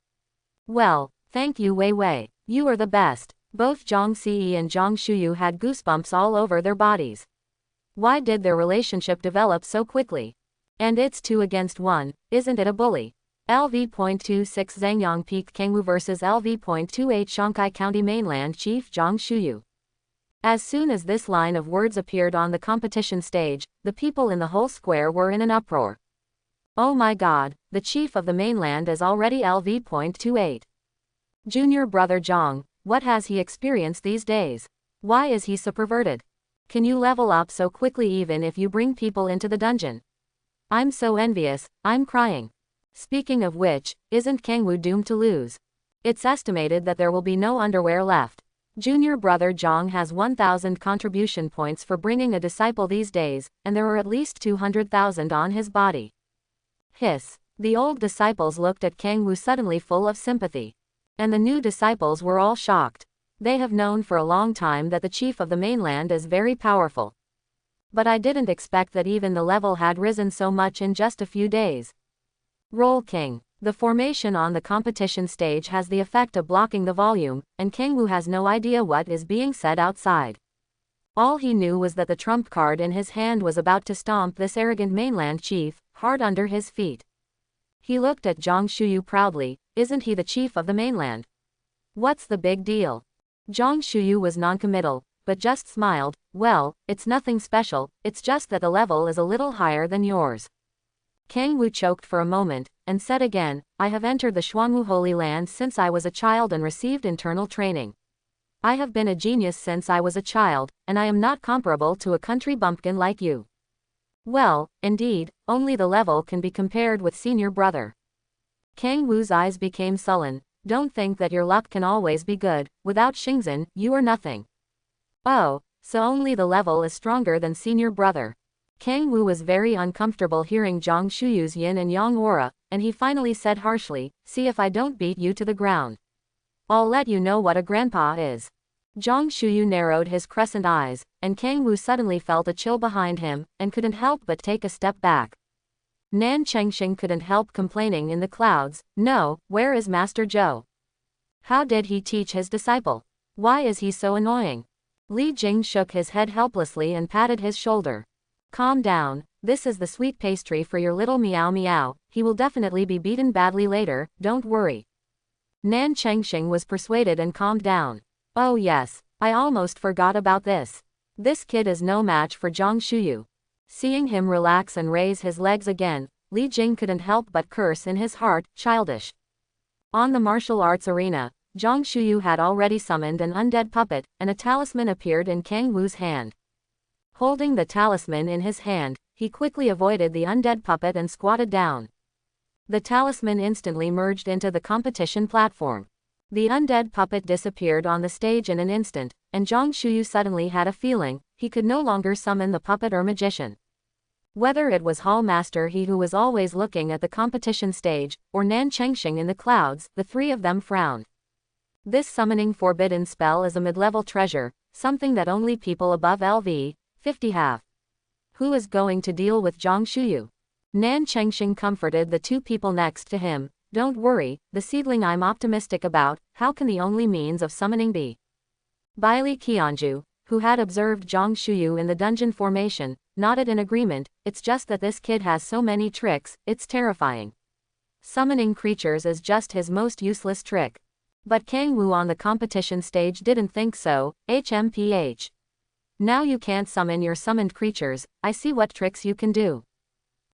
Well, thank you Wei Wei, you are the best. Both Zhang Ziyi and Zhang Shuyu had goosebumps all over their bodies. Why did their relationship develop so quickly? And it's 2 against 1, isn't it a bully? LV.26 Zhangyang Peak Kangwu vs LV.28 Shanghai County Mainland Chief Zhang Shuyu. As soon as this line of words appeared on the competition stage, the people in the whole square were in an uproar. Oh my god, the chief of the mainland is already LV.28. Junior brother Zhang, what has he experienced these days? Why is he so perverted? Can you level up so quickly even if you bring people into the dungeon? I'm so envious, I'm crying. Speaking of which, isn't Kangwu doomed to lose? It's estimated that there will be no underwear left. Junior brother Zhang has 1,000 contribution points for bringing a disciple these days, and there are at least 200,000 on his body. Hiss. The old disciples looked at Kangwu suddenly full of sympathy. And the new disciples were all shocked. They have known for a long time that the chief of the mainland is very powerful. But I didn't expect that even the level had risen so much in just a few days. Roll King. The formation on the competition stage has the effect of blocking the volume, and Kangwu has no idea what is being said outside. All he knew was that the trump card in his hand was about to stomp this arrogant mainland chief hard under his feet. He looked at Zhang Shuyu proudly. Isn't he the chief of the mainland? What's the big deal? Zhang Shuyu was noncommittal, but just smiled. Well, it's nothing special, it's just that the level is a little higher than yours. Kangwu choked for a moment, and said again, I have entered the Xuanwu Holy Land since I was a child and received internal training. I have been a genius since I was a child, and I am not comparable to a country bumpkin like you. Well, indeed, only the level can be compared with senior brother. Kangwu's eyes became sullen. Don't think that your luck can always be good. Without Xingzhen, you are nothing. Oh, so only the level is stronger than senior brother. Kangwu was very uncomfortable hearing Zhang Shuyu's yin and yang aura, and he finally said harshly, see if I don't beat you to the ground. I'll let you know what a grandpa is. Zhang Shuyu narrowed his crescent eyes, and Kangwu suddenly felt a chill behind him, and couldn't help but take a step back. Nan Chengxing couldn't help complaining in the clouds, no, where is Master Zhou? How did he teach his disciple? Why is he so annoying? Li Jing shook his head helplessly and patted his shoulder. Calm down, this is the sweet pastry for your little meow meow, he will definitely be beaten badly later, don't worry. Nan Chengxing was persuaded and calmed down. Oh yes, I almost forgot about this. This kid is no match for Zhang Shuyu. Seeing him relax and raise his legs again, Li Jing couldn't help but curse in his heart, childish. On the martial arts arena, Zhang Shuyu had already summoned an undead puppet, and a talisman appeared in Kangwu's hand. Holding the talisman in his hand, he quickly avoided the undead puppet and squatted down. The talisman instantly merged into the competition platform. The undead puppet disappeared on the stage in an instant, and Zhang Shuyu suddenly had a feeling he could no longer summon the puppet or magician. Whether it was Hall Master He who was always looking at the competition stage, or Nan Chengxing in the clouds, the three of them frowned. This summoning forbidden spell is a mid-level treasure, something that only people above LV 50 have. Who is going to deal with Zhang Shuyu? Nan Chengxing comforted the two people next to him. Don't worry, the seedling I'm optimistic about, how can the only means of summoning be? Baili Qianju, who had observed Zhang Shuyu in the dungeon formation, nodded in agreement. It's just that this kid has so many tricks, it's terrifying. Summoning creatures is just his most useless trick. But Kangwu on the competition stage didn't think so, HMPH. Now you can't summon your summoned creatures, I see what tricks you can do.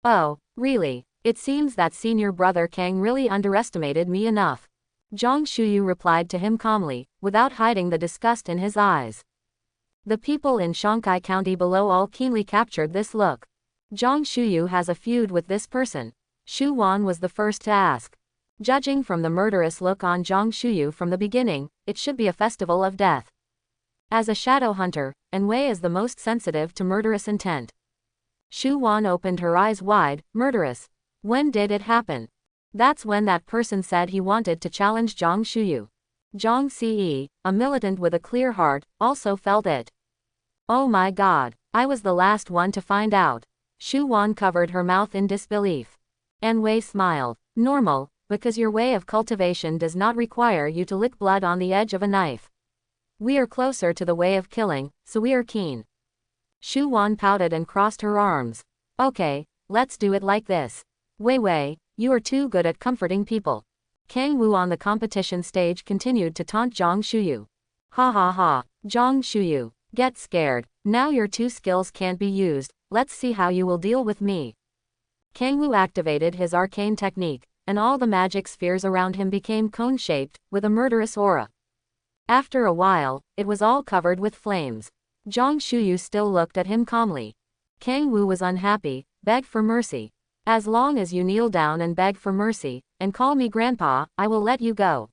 Oh, really? It seems that senior brother Kang really underestimated me enough. Zhang Shuyu replied to him calmly, without hiding the disgust in his eyes. The people in Shanghai County below all keenly captured this look. Zhang Shuyu has a feud with this person. Xu Wan was the first to ask. Judging from the murderous look on Zhang Shuyu from the beginning, it should be a festival of death. As a shadow hunter, Anwei is the most sensitive to murderous intent. Xu Wan opened her eyes wide. Murderous? When did it happen? That's when that person said he wanted to challenge Zhang Shuyu. Zhang Ce, a militant with a clear heart, also felt it. Oh my god, I was the last one to find out. Xu Wan covered her mouth in disbelief. Anwei smiled. Normal, because your way of cultivation does not require you to lick blood on the edge of a knife. We are closer to the way of killing, so we are keen. Xu Wan pouted and crossed her arms. Okay, let's do it like this. Wei Wei, you are too good at comforting people. Kangwu on the competition stage continued to taunt Zhang Shuyu. Ha ha ha, Zhang Shuyu, Get scared. Now your two skills can't be used, let's see how you will deal with me. Kangwoo activated his arcane technique, and all the magic spheres around him became cone-shaped, with a murderous aura. After a while, it was all covered with flames. Zhang Shuyu still looked at him calmly. Kangwoo was unhappy, begged for mercy. As long as you kneel down and beg for mercy, and call me grandpa, I will let you go.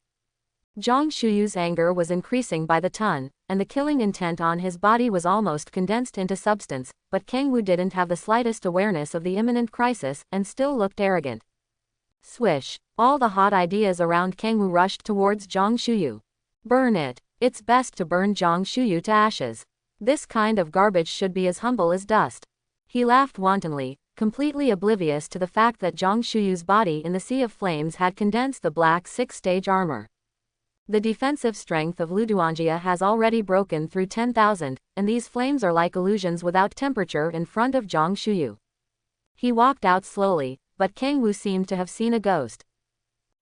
Zhang Shuyu's anger was increasing by the ton, and the killing intent on his body was almost condensed into substance, but Kangwoo didn't have the slightest awareness of the imminent crisis and still looked arrogant. Swish! All the hot ideas around Kangwoo rushed towards Zhang Shuyu. Burn it! It's best to burn Zhang Shuyu to ashes. This kind of garbage should be as humble as dust. He laughed wantonly, completely oblivious to the fact that Zhang Shuyu's body in the sea of flames had condensed the black six-stage armor. The defensive strength of Luduanjia has already broken through 10,000, and these flames are like illusions without temperature in front of Zhang Shuyu. He walked out slowly, but Kangwoo seemed to have seen a ghost.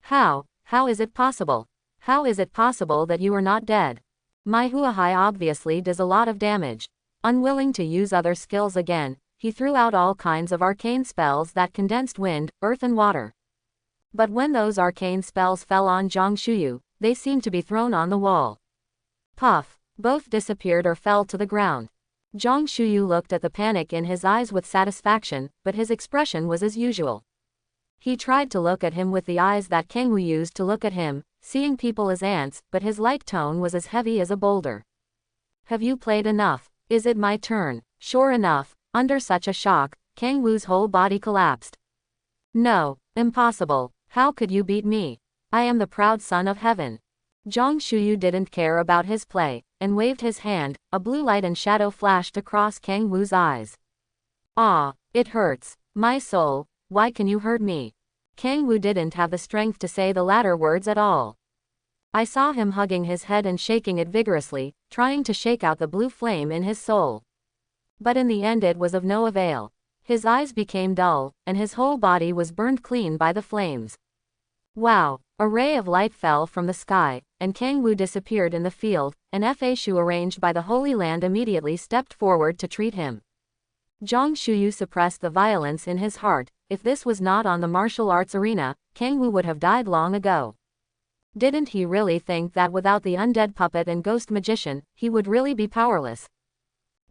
How is it possible? How is it possible that you are not dead? My Huahai obviously does a lot of damage. Unwilling to use other skills again, he threw out all kinds of arcane spells that condensed wind, earth and water. But when those arcane spells fell on Zhang Shuyu, they seemed to be thrown on the wall. Puff! Both disappeared or fell to the ground. Zhang Shuyu looked at the panic in his eyes with satisfaction, but his expression was as usual. He tried to look at him with the eyes that Kangwoo used to look at him, seeing people as ants, but his light tone was as heavy as a boulder. Have you played enough? Is it my turn? Sure enough, under such a shock, Kangwoo's whole body collapsed. No, impossible. How could you beat me? I am the proud son of heaven. Zhang Shuyu didn't care about his play, and waved his hand. A blue light and shadow flashed across Kangwoo's eyes. Ah, it hurts. My soul, why can you hurt me? Kangwoo didn't have the strength to say the latter words at all. I saw him hugging his head and shaking it vigorously, trying to shake out the blue flame in his soul. But in the end it was of no avail. His eyes became dull, and his whole body was burned clean by the flames. Wow! A ray of light fell from the sky, and Kangwoo disappeared in the field, and Fashu arranged by the Holy Land immediately stepped forward to treat him. Zhang Shuyu suppressed the violence in his heart. If this was not on the martial arts arena, Kangwoo would have died long ago. Didn't he really think that without the undead puppet and ghost magician, he would really be powerless?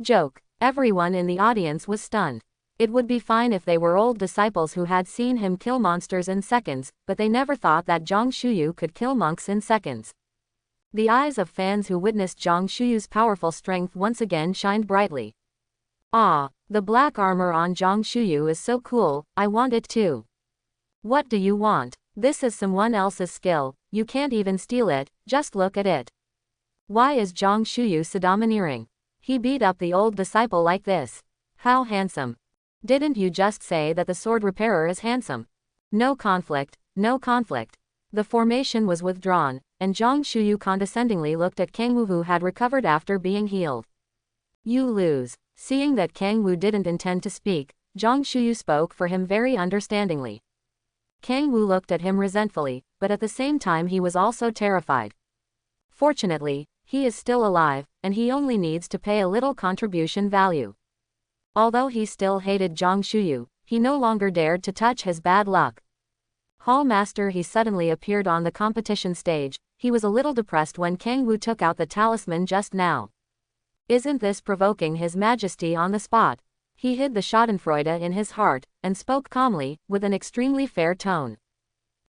Joke. Everyone in the audience was stunned. It would be fine if they were old disciples who had seen him kill monsters in seconds, but they never thought that Zhang Shuyu could kill monks in seconds. The eyes of fans who witnessed Zhang Shuyu's powerful strength once again shined brightly. Ah, the black armor on Zhang Shuyu is so cool, I want it too. What do you want? This is someone else's skill, you can't even steal it, just look at it. Why is Zhang Shuyu so domineering? He beat up the old disciple like this. How handsome. Didn't you just say that the sword repairer is handsome? No conflict, no conflict. The formation was withdrawn, and Zhang Shuyu condescendingly looked at Kangwoo who had recovered after being healed. You lose. Seeing that Kangwoo didn't intend to speak, Zhang Shuyu spoke for him very understandingly. Kangwoo looked at him resentfully, but at the same time he was also terrified. Fortunately, he is still alive, and he only needs to pay a little contribution value. Although he still hated Zhang Shuyu, he no longer dared to touch his bad luck. Hall Master he suddenly appeared on the competition stage. He was a little depressed when Kangwoo took out the talisman just now. Isn't this provoking His Majesty on the spot? He hid the schadenfreude in his heart, and spoke calmly, with an extremely fair tone.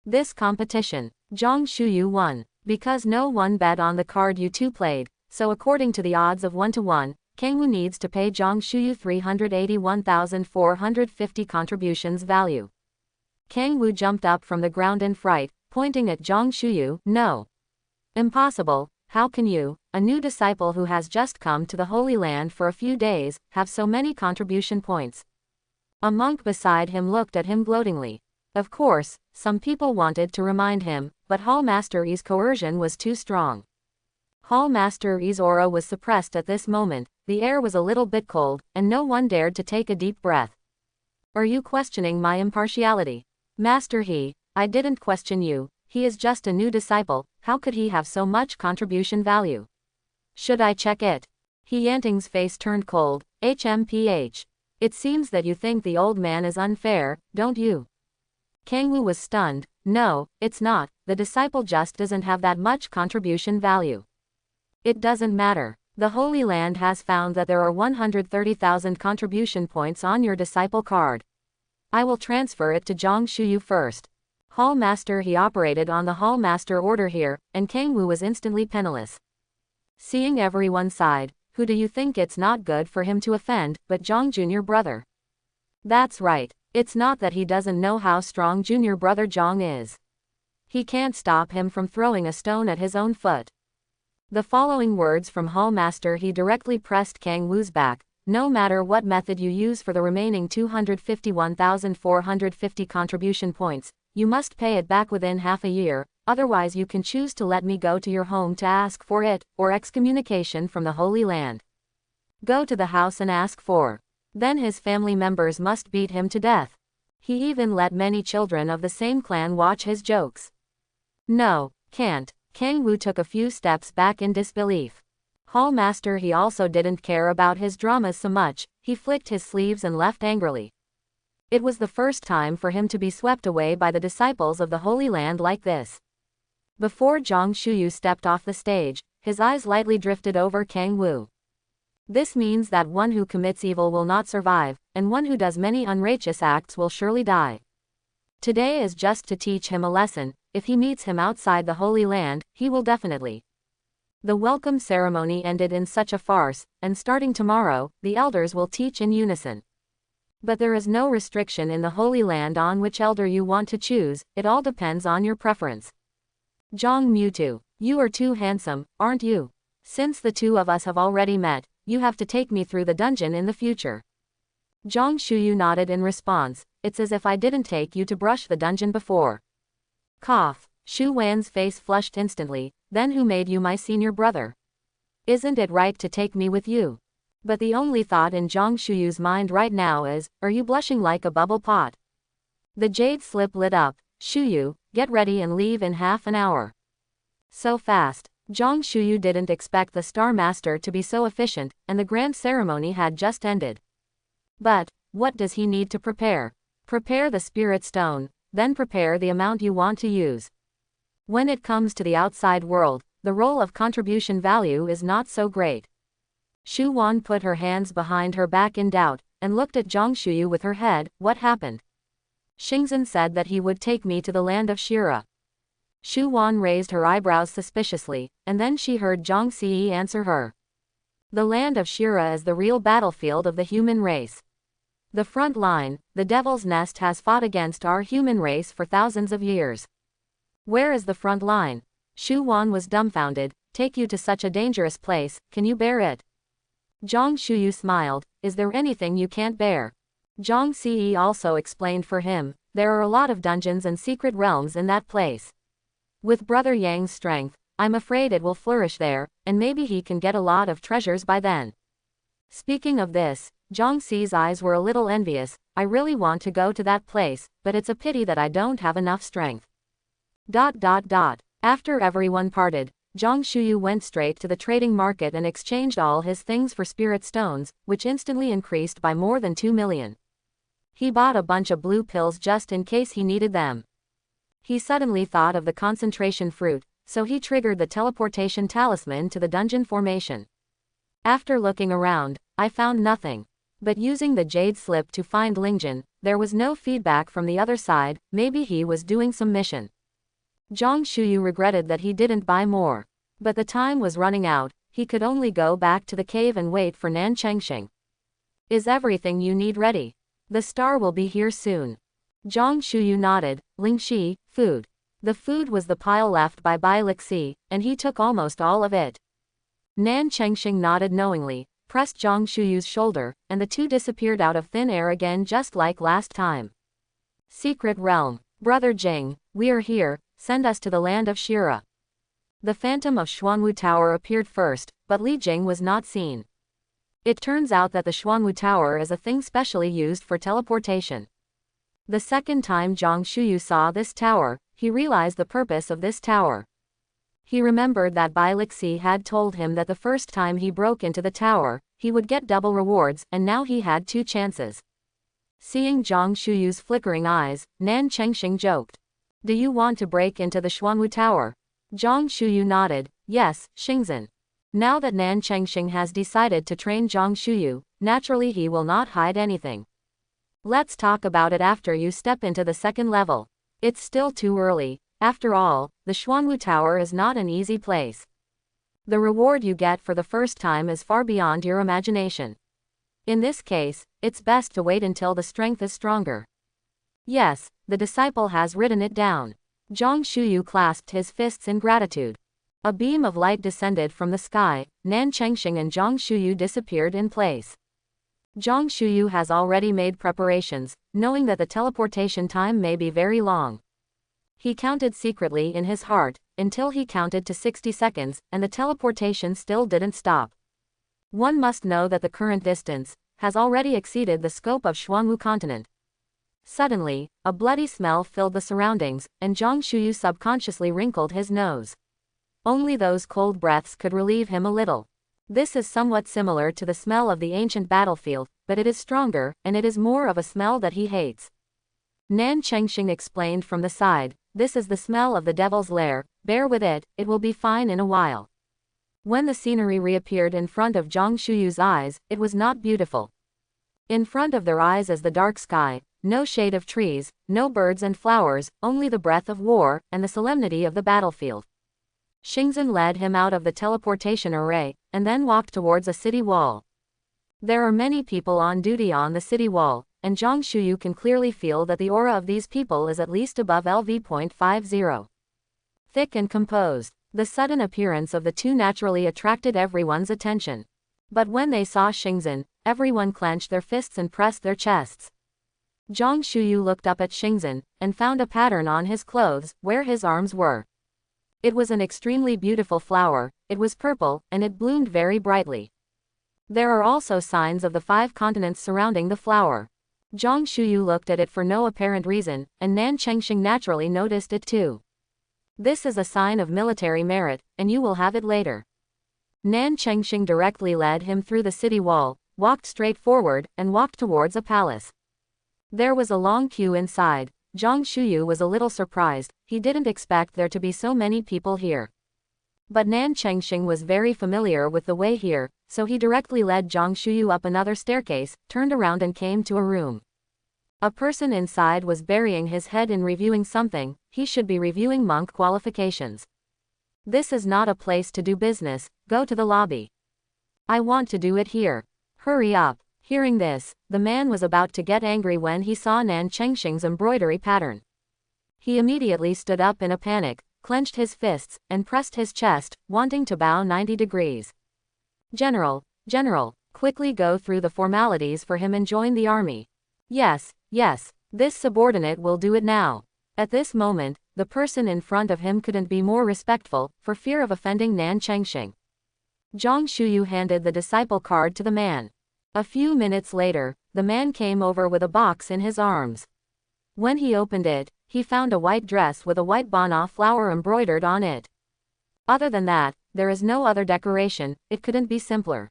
This competition, Zhang Shuyu won, because no one bet on the card you two played, so according to the odds of 1 to 1, Kangwoo needs to pay Zhang Shuyu 381,450 contributions value. Kangwoo jumped up from the ground in fright, pointing at Zhang Shuyu. No. Impossible. How can you, a new disciple who has just come to the Holy Land for a few days, have so many contribution points? A monk beside him looked at him gloatingly. Of course, some people wanted to remind him, but Hall Master Yi's coercion was too strong. Hall Master Yi's aura was suppressed at this moment, the air was a little bit cold, and no one dared to take a deep breath. Are you questioning my impartiality? Master Yi, I didn't question you, he is just a new disciple, how could he have so much contribution value? Should I check it? He Yanting's face turned cold. HMPH. It seems that you think the old man is unfair, don't you? Kangwoo was stunned. No, it's not, the disciple just doesn't have that much contribution value. It doesn't matter. The Holy Land has found that there are 130,000 contribution points on your disciple card. I will transfer it to Zhang Shuyu first. Hall Master. He operated on the Hall Master order here, and Kangwoo was instantly penniless. Seeing everyone sighed, who do you think? It's not good for him to offend, but Zhang Junior Brother. That's right. It's not that he doesn't know how strong Junior Brother Zhang is. He can't stop him from throwing a stone at his own foot. The following words from Hall Master. He directly pressed Kangwoo's back. No matter what method you use for the remaining 251,450 contribution points, you must pay it back within half a year, otherwise you can choose to let me go to your home to ask for it, or excommunication from the Holy Land. Go to the house and ask for. Then his family members must beat him to death. He even let many children of the same clan watch his jokes. No, can't. Kangwoo took a few steps back in disbelief. Hall Master. He also didn't care about his dramas so much. He flicked his sleeves and left angrily. It was the first time for him to be swept away by the disciples of the Holy Land like this. Before Zhang Shuyu stepped off the stage, his eyes lightly drifted over Kangwoo. This means that one who commits evil will not survive, and one who does many unrighteous acts will surely die. Today is just to teach him a lesson. If he meets him outside the Holy Land, he will definitely. The welcome ceremony ended in such a farce, and starting tomorrow, the elders will teach in unison. But there is no restriction in the Holy Land on which elder you want to choose, it all depends on your preference. Zhang Mewtwo, you are too handsome, aren't you? Since the two of us have already met, you have to take me through the dungeon in the future. Zhang Shuyu nodded in response. It's as if I didn't take you to brush the dungeon before. Cough. Shu Wan's face flushed instantly. Then who made you my senior brother? Isn't it right to take me with you? But the only thought in Zhang Shuyu's mind right now is, are you blushing like a bubble pot? The jade slip lit up. Shuyu, get ready and leave in half an hour. So fast. Zhang Shuyu didn't expect the Star Master to be so efficient, and the grand ceremony had just ended. But, what does he need to prepare? Prepare the Spirit Stone, then prepare the amount you want to use. When it comes to the outside world, the role of contribution value is not so great. Shu Wan put her hands behind her back in doubt, and looked at Zhang Shuyu with her head. What happened? Xingzhen said that he would take me to the land of Shira. Shu Wan raised her eyebrows suspiciously, and then she heard Zhang Xi answer her. The land of Shira is the real battlefield of the human race. The front line, the Devil's Nest, has fought against our human race for thousands of years. Where is the front line? Shu Wan was dumbfounded. Take you to such a dangerous place, can you bear it? Zhang Shuyu smiled. Is there anything you can't bear? Zhang Xi also explained for him. There are a lot of dungeons and secret realms in that place. With Brother Yang's strength, I'm afraid it will flourish there, and maybe he can get a lot of treasures by then. Speaking of this, Zhang Xi's eyes were a little envious. I really want to go to that place, but it's a pity that I don't have enough strength. After everyone parted, Zhang Shuyu went straight to the trading market and exchanged all his things for spirit stones, which instantly increased by more than 2 million. He bought a bunch of blue pills just in case he needed them. He suddenly thought of the concentration fruit, so he triggered the teleportation talisman to the dungeon formation. After looking around, I found nothing. But using the jade slip to find Lingjun, there was no feedback from the other side. Maybe he was doing some mission. Zhang Shuyu regretted that he didn't buy more. But the time was running out, he could only go back to the cave and wait for Nan Chengxing. Is everything you need ready? The star will be here soon. Zhang Shuyu nodded. Lingxi, food. The food was the pile left by Bai Lixi, and he took almost all of it. Nan Chengxing nodded knowingly, pressed Zhang Shuyu's shoulder, and the two disappeared out of thin air again just like last time. Secret Realm. Brother Jing, we are here, send us to the land of Shira. The phantom of Xuanwu Tower appeared first, but Li Jing was not seen. It turns out that the Xuanwu Tower is a thing specially used for teleportation. The second time Zhang Shuyu saw this tower, he realized the purpose of this tower. He remembered that Bai Lixi had told him that the first time he broke into the tower, he would get double rewards, and now he had 2 chances. Seeing Zhang Shuyu's flickering eyes, Nan Chengxing joked. Do you want to break into the Xuanwu Tower? Zhang Shuyu nodded. Yes, Xingzhen. Now that Nan Chengxing has decided to train Zhang Shuyu, naturally he will not hide anything. Let's talk about it after you step into the 2nd level. It's still too early. After all, the Xuanwu Tower is not an easy place. The reward you get for the first time is far beyond your imagination. In this case, it's best to wait until the strength is stronger. Yes, the disciple has written it down. Zhang Shuyu clasped his fists in gratitude. A beam of light descended from the sky, Nan Chengxing and Zhang Shuyu disappeared in place. Zhang Shuyu has already made preparations, knowing that the teleportation time may be very long. He counted secretly in his heart, until he counted to 60 seconds, and the teleportation still didn't stop. One must know that the current distance has already exceeded the scope of Xuanwu continent. Suddenly, a bloody smell filled the surroundings, and Zhang Shuyu subconsciously wrinkled his nose. Only those cold breaths could relieve him a little. This is somewhat similar to the smell of the ancient battlefield, but it is stronger, and it is more of a smell that he hates. Nan Chengxing explained from the side, this is the smell of the devil's lair, bear with it, it will be fine in a while. When the scenery reappeared in front of Zhang Shuyu's eyes, it was not beautiful. In front of their eyes is the dark sky, no shade of trees, no birds and flowers, only the breath of war, and the solemnity of the battlefield. Xingzhen led him out of the teleportation array, and then walked towards a city wall. There are many people on duty on the city wall, and Zhang Shuyu can clearly feel that the aura of these people is at least above LV.50. Thick and composed, the sudden appearance of the 2 naturally attracted everyone's attention. But when they saw Xingzhen, everyone clenched their fists and pressed their chests. Zhang Shuyu looked up at Xingzhen, and found a pattern on his clothes, where his arms were. It was an extremely beautiful flower, it was purple, and it bloomed very brightly. There are also signs of the 5 continents surrounding the flower. Zhang Shuyu looked at it for no apparent reason, and Nan Chengxing naturally noticed it too. This is a sign of military merit, and you will have it later. Nan Chengxing directly led him through the city wall, walked straight forward, and walked towards a palace. There was a long queue inside. Zhang Shuyu was a little surprised, he didn't expect there to be so many people here. But Nan Chengxing was very familiar with the way here, so he directly led Zhang Shuyu up another staircase, turned around and came to a room. A person inside was burying his head in reviewing something, he should be reviewing monk qualifications. This is not a place to do business, go to the lobby. I want to do it here. Hurry up. Hearing this, the man was about to get angry when he saw Nan Chengxing's embroidery pattern. He immediately stood up in a panic, clenched his fists, and pressed his chest, wanting to bow 90 degrees. General, quickly go through the formalities for him and join the army. Yes, this subordinate will do it now. At this moment, the person in front of him couldn't be more respectful, for fear of offending Nan Chengxing. Zhang Shuyu handed the disciple card to the man. A few minutes later, the man came over with a box in his arms. When he opened it, he found a white dress with a white bana flower embroidered on it. Other than that, there is no other decoration, it couldn't be simpler.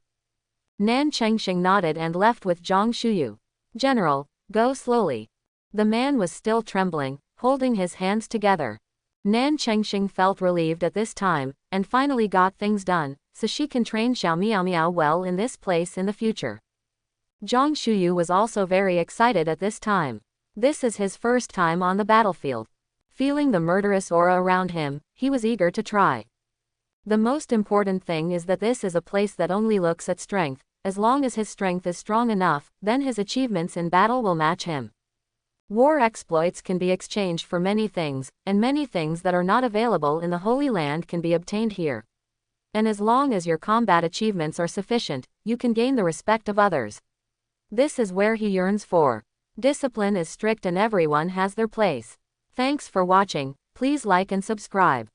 Nan Chengxing nodded and left with Zhang Shuyu. General, go slowly. The man was still trembling, holding his hands together. Nan Chengxing felt relieved at this time, and finally got things done, so she can train Xiao Miao Miao well in this place in the future. Zhang Shuyu was also very excited at this time. This is his first time on the battlefield. Feeling the murderous aura around him, he was eager to try. The most important thing is that this is a place that only looks at strength. As long as his strength is strong enough, then his achievements in battle will match him. War exploits can be exchanged for many things, and many things that are not available in the Holy Land can be obtained here. And as long as your combat achievements are sufficient, you can gain the respect of others. This is where he yearns for. Discipline is strict and everyone has their place. Thanks for watching, please like and subscribe.